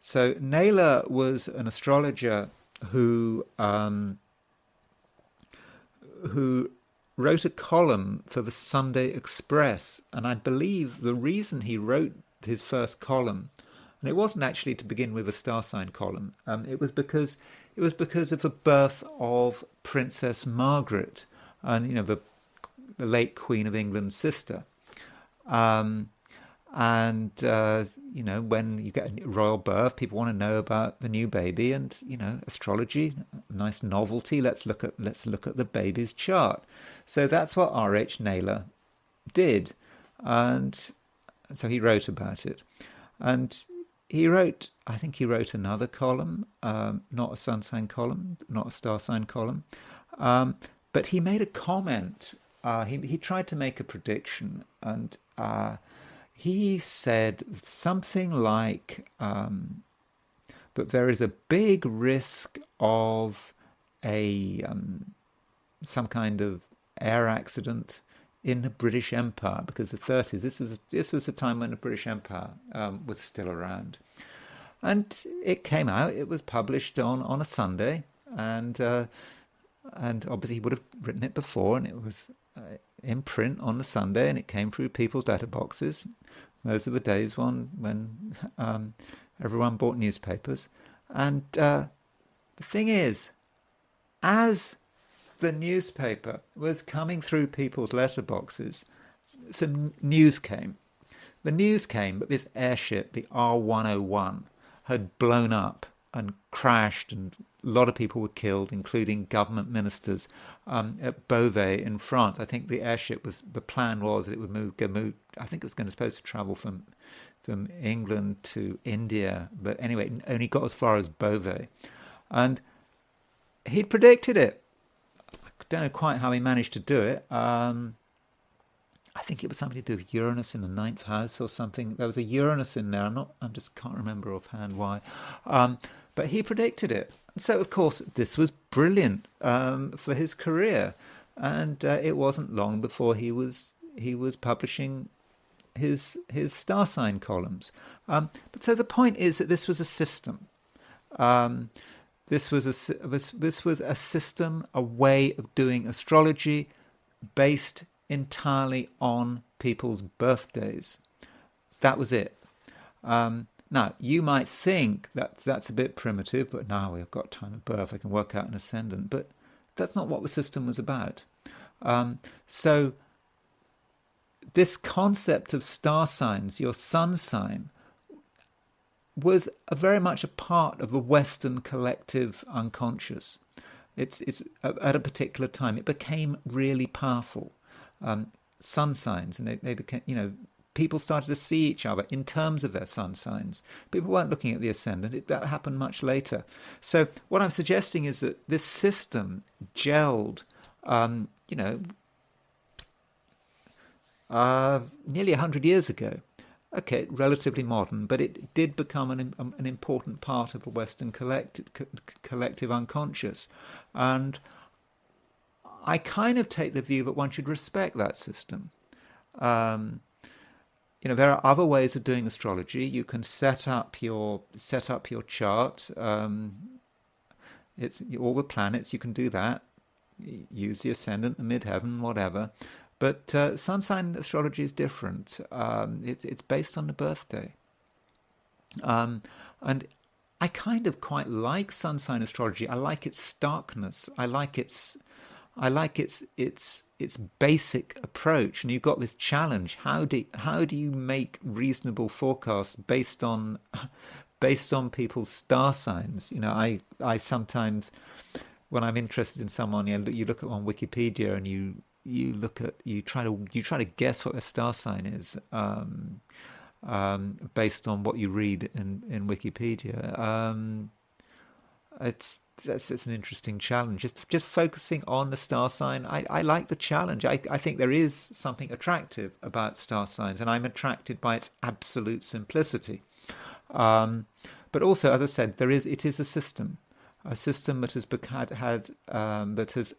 So Naylor was an astrologer who wrote a column for the Sunday Express, and I believe the reason he wrote his first column, and it wasn't actually to begin with a star sign column, it was because of the birth of Princess Margaret, and the late Queen of England's sister. When you get a royal birth, people want to know about the new baby, and astrology, nice novelty. Let's look at the baby's chart. So that's what R.H. Naylor did, and so he wrote about it, and I think he wrote another column, not a sun sign column, not a star sign column, but he made a comment. He tried to make a prediction, and he said something like that there is a big risk of some kind of air accident in the British Empire, because the 30s, this was a time when the British Empire was still around. And it came out, it was published on a Sunday, and obviously he would have written it before, and it was in print on the Sunday, and it came through people's letterboxes. Those are the days when everyone bought newspapers. And the thing is, as the newspaper was coming through people's letterboxes, some news came. The news came that this airship, the R101, had blown up and crashed, and a lot of people were killed, including government ministers, at Beauvais in France. I think the plan was that it would move. I think it was supposed to travel from England to India, but anyway, it only got as far as Beauvais, and he'd predicted it. I don't know quite how he managed to do it. I think it was something to do with Uranus in the 9th house or something. There was a Uranus in there. I just can't remember offhand why. But he predicted it. So, of course, this was brilliant for his career. And it wasn't long before he was publishing his star sign columns. But so the point is that this was a system. Um, this was a system, a way of doing astrology based entirely on people's birthdays. That was it. Now, you might think that that's a bit primitive, but now we've got time of birth, I can work out an ascendant. But that's not what the system was about. So this concept of star signs, your sun sign, was very much a part of a Western collective unconscious. It's at a particular time it became really powerful. Sun signs, and they became, people started to see each other in terms of their sun signs. People weren't looking at the ascendant. That happened much later. So what I'm suggesting is that this system gelled, nearly 100 years ago. Okay, relatively modern, but it did become an important part of a Western collective unconscious. And I kind of take the view that one should respect that system. There are other ways of doing astrology. You can set up your chart. It's all the planets. You can do that. Use the ascendant, the midheaven, whatever. But sun sign astrology is different. It's based on the birthday, and I kind of quite like sun sign astrology. I like its starkness. I like its basic approach. And you've got this challenge: how do you make reasonable forecasts based on people's star signs? I sometimes, when I'm interested in someone, you look at on Wikipedia and you try to guess what their star sign is based on what you read in Wikipedia. It's an interesting challenge. Just focusing on the star sign. I like the challenge. I think there is something attractive about star signs, and I'm attracted by its absolute simplicity. But also, as I said, it is a system. A system that has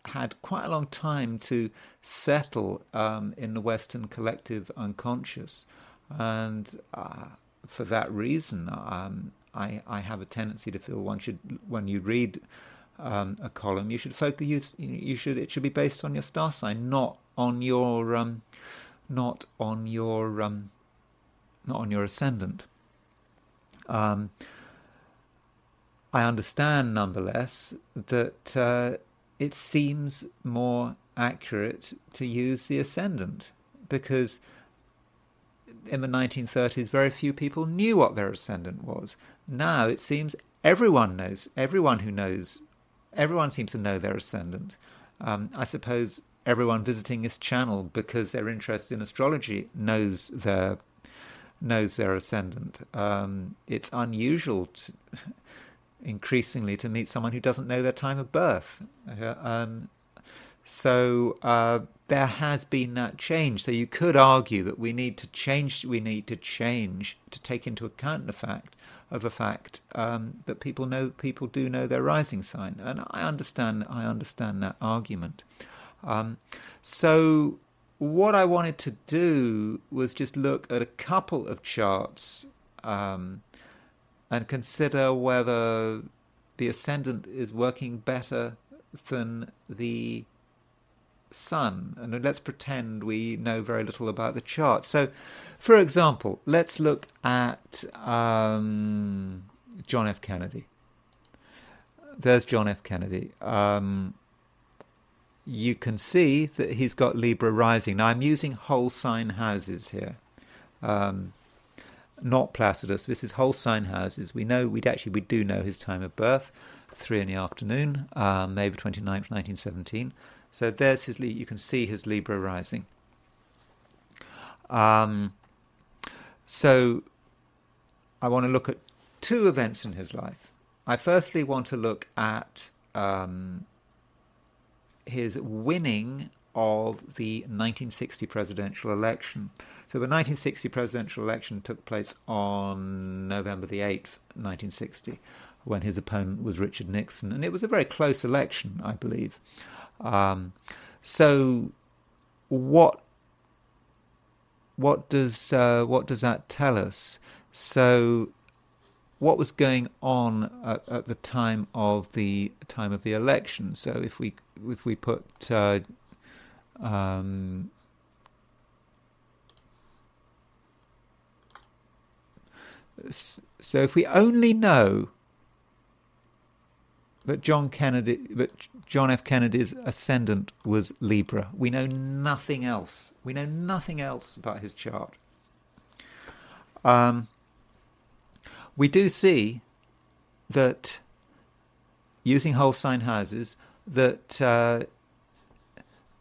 had quite a long time to settle in the Western collective unconscious, and for that reason, I have a tendency to feel when you read a column, you should focus. It should be based on your star sign, not on your ascendant. I understand, nonetheless, that it seems more accurate to use the ascendant, because in the 1930s, very few people knew what their ascendant was. Now it seems everyone knows. Everyone seems to know their ascendant. I suppose everyone visiting this channel because they're interested in astrology knows their ascendant. It's unusual increasingly to meet someone who doesn't know their time of birth. So there has been that change. So you could argue that we need to change to take into account the fact that people do know their rising sign. And I understand that argument. So what I wanted to do was just look at a couple of charts and consider whether the ascendant is working better than the sun. And let's pretend we know very little about the chart. So, for example, let's look at John F. Kennedy. There's John F. Kennedy. You can see that he's got Libra rising. Now, I'm using whole sign houses here. Not Placidus. This is whole sign houses. We do know his time of birth, 3 p.m, May 29th, 1917. So there's you can see his Libra rising. So I want to look at two events in his life. I firstly want to look at his winning of the 1960 presidential election. So the 1960 presidential election took place on November the 8th, 1960, when his opponent was Richard Nixon. And it was a very close election, I believe. So what does that tell us? So, what was going on at the time of the election? So, if we put so if we only know that John F. Kennedy's ascendant was Libra, we know nothing else. We know nothing else about his chart. We do see that, using whole sign houses, that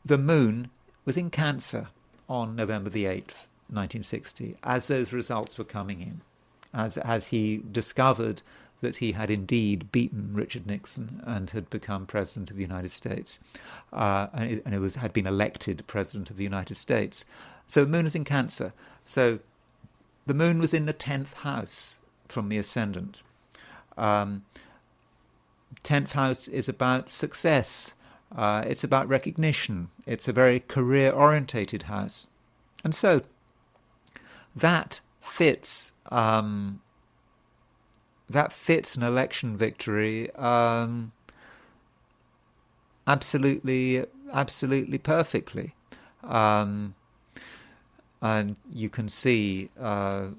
the moon was in Cancer on November the 8th, 1960, as those results were coming in, as he discovered that he had indeed beaten Richard Nixon and had become President of the United States, and had been elected President of the United States. So the moon is in Cancer. So the moon was in the 10th house from the Ascendant. 10th house is about success. It's about recognition. It's a very career-orientated house. And so that fits an election victory absolutely perfectly. And you can see the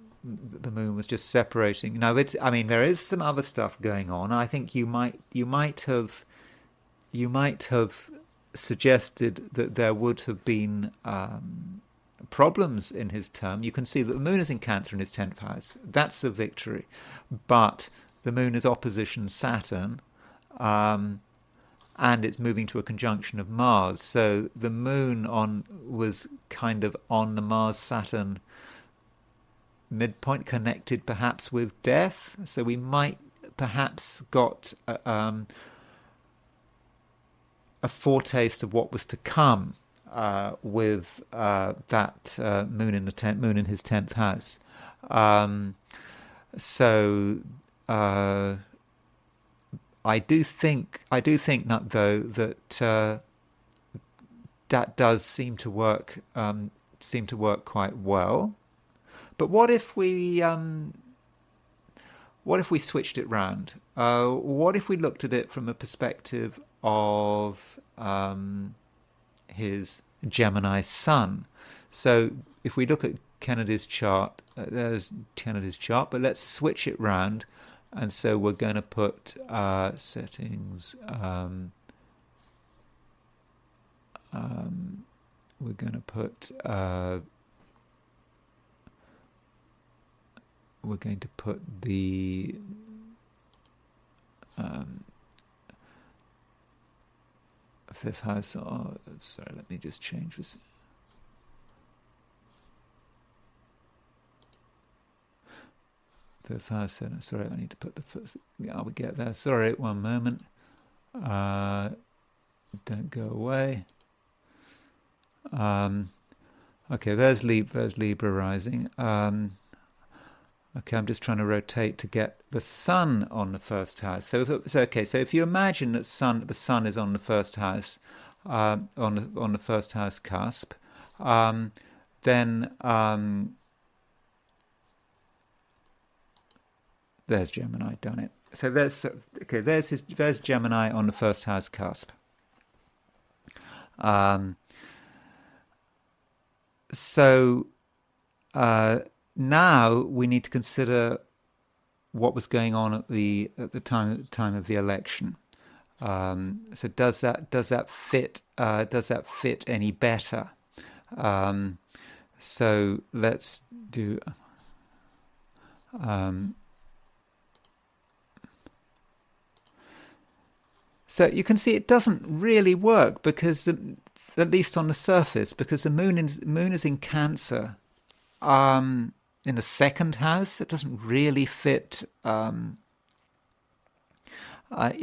moon was just separating. Now, there is some other stuff going on. I think you might have suggested that there would have been problems in his term. You can see that the moon is in Cancer in his 10th house. That's a victory. But the moon is opposition Saturn, and it's moving to a conjunction of Mars. So the moon was kind of on the Mars-Saturn midpoint, connected perhaps with death. So we might perhaps got a foretaste of what was to come with that moon in his 10th house. I do think that, though, that does seem to work quite well. But what if we switched it round? What if we looked at it from a perspective of his Gemini sun? So if we look at Kennedy's chart, there's Kennedy's chart, but let's switch it round. And so we're going to put settings. We're going to put. We're going to put the. Fifth house. Oh, sorry. Let me just change this. Fifth house. Sorry, I need to put the first. Yeah, we get there. Sorry, one moment. Don't go away. Okay, there's Libra rising. Okay, I'm just trying to rotate to get the sun on the first house. So if you imagine that the sun is on the first house, on the first house cusp, then there's Gemini, done it. So there's Gemini on the first house cusp. Now we need to consider what was going on at the time of the election. So does that fit any better? So let's do. So you can see it doesn't really work, because at least on the surface, because the moon is in Cancer. In the second house, it doesn't really fit. It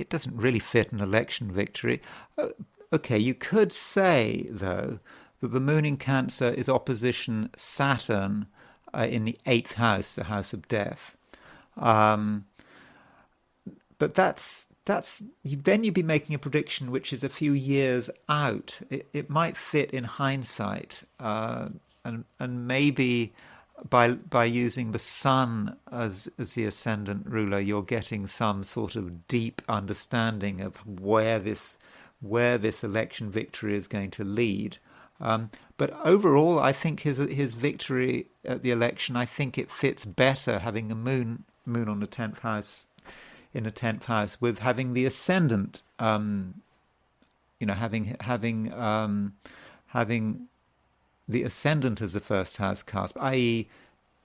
doesn't really fit an election victory. Okay, you could say, though, that the moon in Cancer is opposition Saturn in the 8th house, the house of death. But then you'd be making a prediction which is a few years out. It might fit in hindsight. and maybe by using the sun as the ascendant ruler, you're getting some sort of deep understanding of where this election victory is going to lead. But overall, I think his victory at the election, I think it fits better having a moon on the 10th house, in the 10th house, with having the ascendant, having the ascendant as a first house cast, i.e.,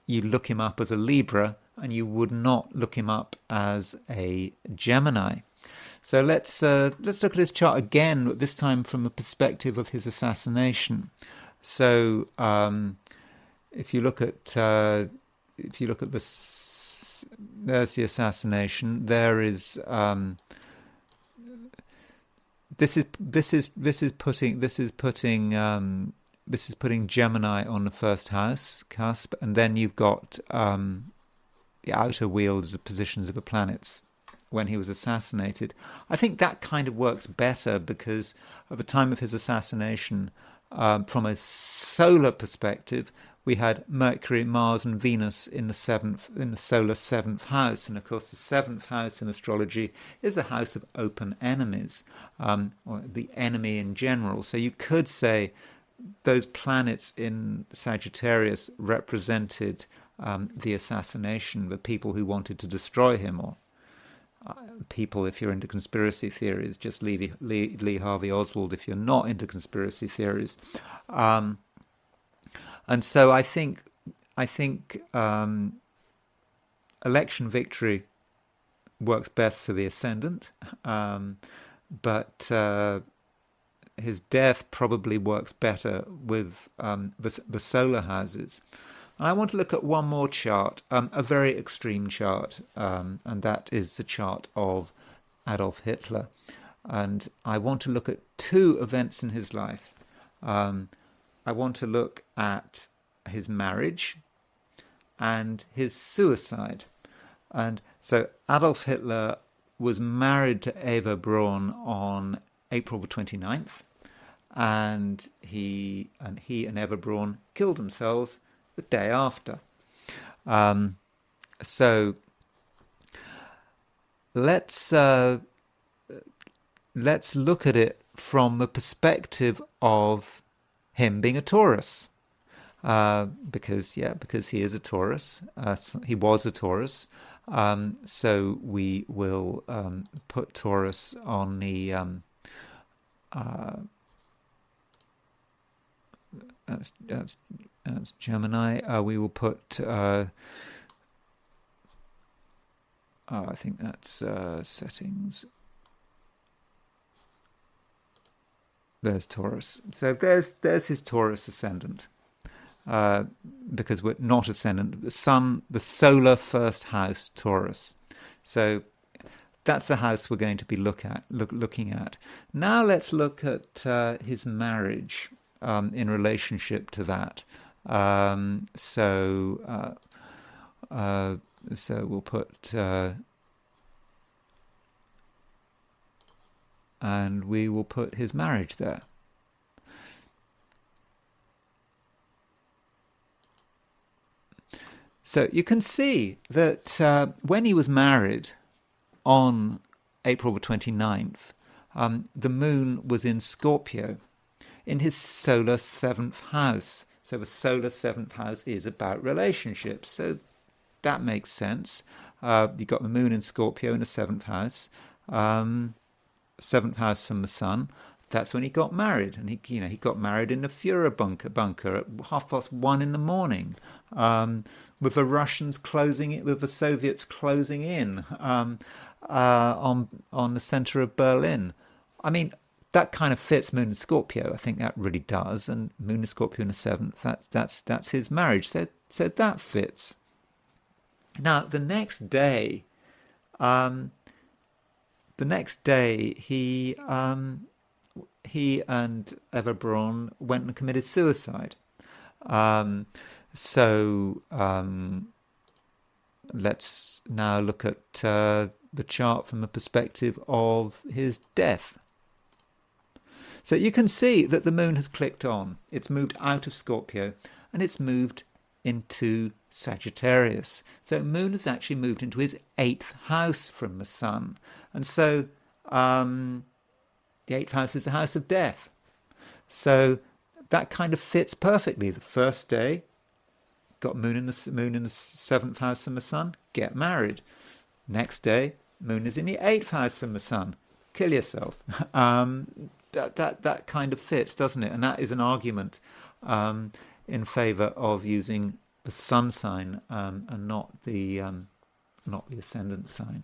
you look him up as a Libra and you would not look him up as a Gemini. So let's look at his chart again, but this time from a perspective of his assassination. So if you look at this, there's the assassination. There is this is putting Gemini on the first house cusp, and then you've got the outer wheel as the positions of the planets when he was assassinated. I think that kind of works better because at the time of his assassination, from a solar perspective, we had Mercury, Mars, and Venus in the solar 7th house, and of course the 7th house in astrology is a house of open enemies, or the enemy in general. So you could say those planets in Sagittarius represented the assassination, the people who wanted to destroy him, or people, if you're into conspiracy theories, just Lee Harvey Oswald if you're not into conspiracy theories. And so I think election victory works best for the ascendant, but his death probably works better with the solar houses. And I want to look at one more chart, a very extreme chart, and that is the chart of Adolf Hitler. And I want to look at two events in his life. I want to look at his marriage and his suicide. And so Adolf Hitler was married to Eva Braun on April the 29th, and he and Eva Braun killed themselves the day after. So let's look at it from the perspective of him being a Taurus, because he is a Taurus. He was a Taurus. So we will put Taurus on the that's Gemini. We will put I think that's settings. There's Taurus. So there's his Taurus ascendant. Because we're not ascendant. The Sun, the solar first house, Taurus. So that's a house we're going to be looking at. Now let's look at his marriage in relationship to that. So we'll put and we will put his marriage there. So you can see that when he was married on April the 29th, the moon was in Scorpio, in his solar 7th house. So the solar 7th house is about relationships. So that makes sense. You've got the moon in Scorpio in the 7th house. 7th house from the sun. That's when he got married, and he got married in the Führer bunker at 1:30 in the morning, with the Russians closing it, with the Soviets closing in on the center of Berlin. I mean, that kind of fits Moon and Scorpio. I think that really does, and Moon and Scorpio in the 7th. That's his marriage. So that fits. Now the next day. He and Eva Braun went and committed suicide. Let's now look at the chart from the perspective of his death. So you can see that the moon has clicked on. It's moved out of Scorpio, and it's moved into Sagittarius. So moon has actually moved into his 8th house from the sun. And so the 8th house is the house of death. So that kind of fits perfectly. The first day, got moon in the 7th house from the sun, get married. Next day, moon is in the 8th house from the sun, kill yourself. That kind of fits, doesn't it? And that is an argument in favour of using the sun sign and not the ascendant sign.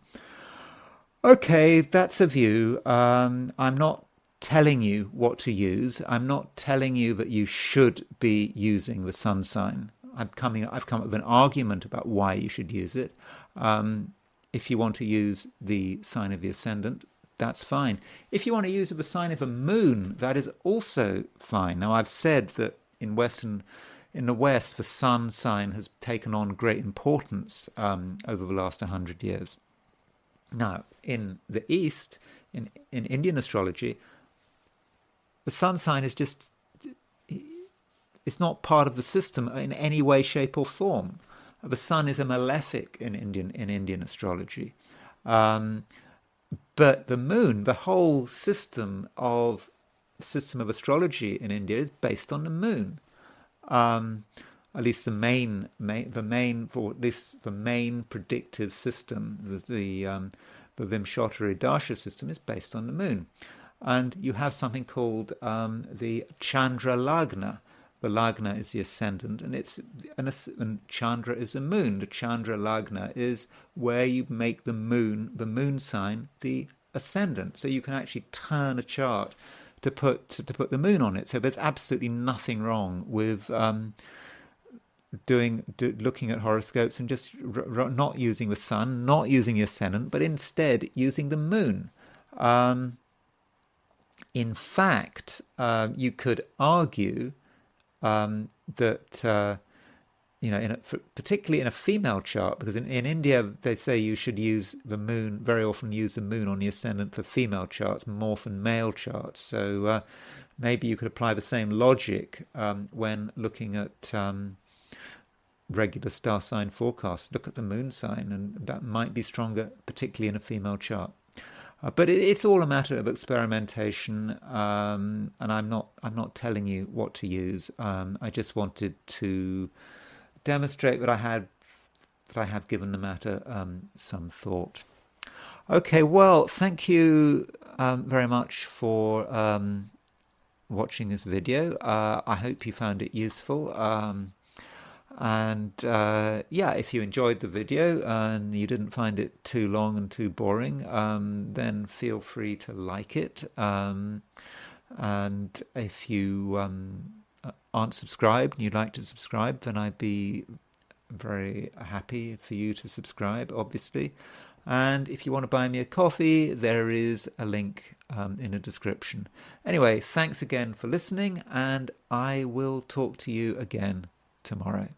Okay, that's a view. I'm not telling you what to use. I'm not telling you that you should be using the sun sign. I've come up with an argument about why you should use it. If you want to use the sign of the ascendant, that's fine. If you want to use the sign of a moon, that is also fine. Now, I've said that in the West, the sun sign has taken on great importance over the last 100 years. Now, in the East, in Indian astrology, the sun sign is just, it's not part of the system in any way, shape or form. The sun is a malefic in Indian astrology. But the moon, the whole system of astrology in India is based on the moon. At least the main predictive system, the Vimshottari Darsha system, is based on the moon. And you have something called the Chandra Lagna. The Lagna is the ascendant, and Chandra is the moon. The Chandra Lagna is where you make the moon sign, the ascendant. So you can actually turn a chart to put the moon on it. So there's absolutely nothing wrong with looking at horoscopes and just not using the sun, not using the ascendant, but instead using the moon. In fact, you could argue that particularly in a female chart, because in India they say you should use the moon, very often use the moon on the ascendant for female charts more than male charts. So maybe you could apply the same logic when looking at regular star sign forecasts. Look at the moon sign, and that might be stronger, particularly in a female chart. But it's all a matter of experimentation, and I'm not telling you what to use. I just wanted to demonstrate that I have given the matter some thought. Okay, well, thank you very much for watching this video. I hope you found it useful. If you enjoyed the video and you didn't find it too long and too boring, then feel free to like it. And if you aren't subscribed and you'd like to subscribe, then I'd be very happy for you to subscribe, obviously. And if you want to buy me a coffee, there is a link in the description. Anyway, thanks again for listening, and I will talk to you again tomorrow.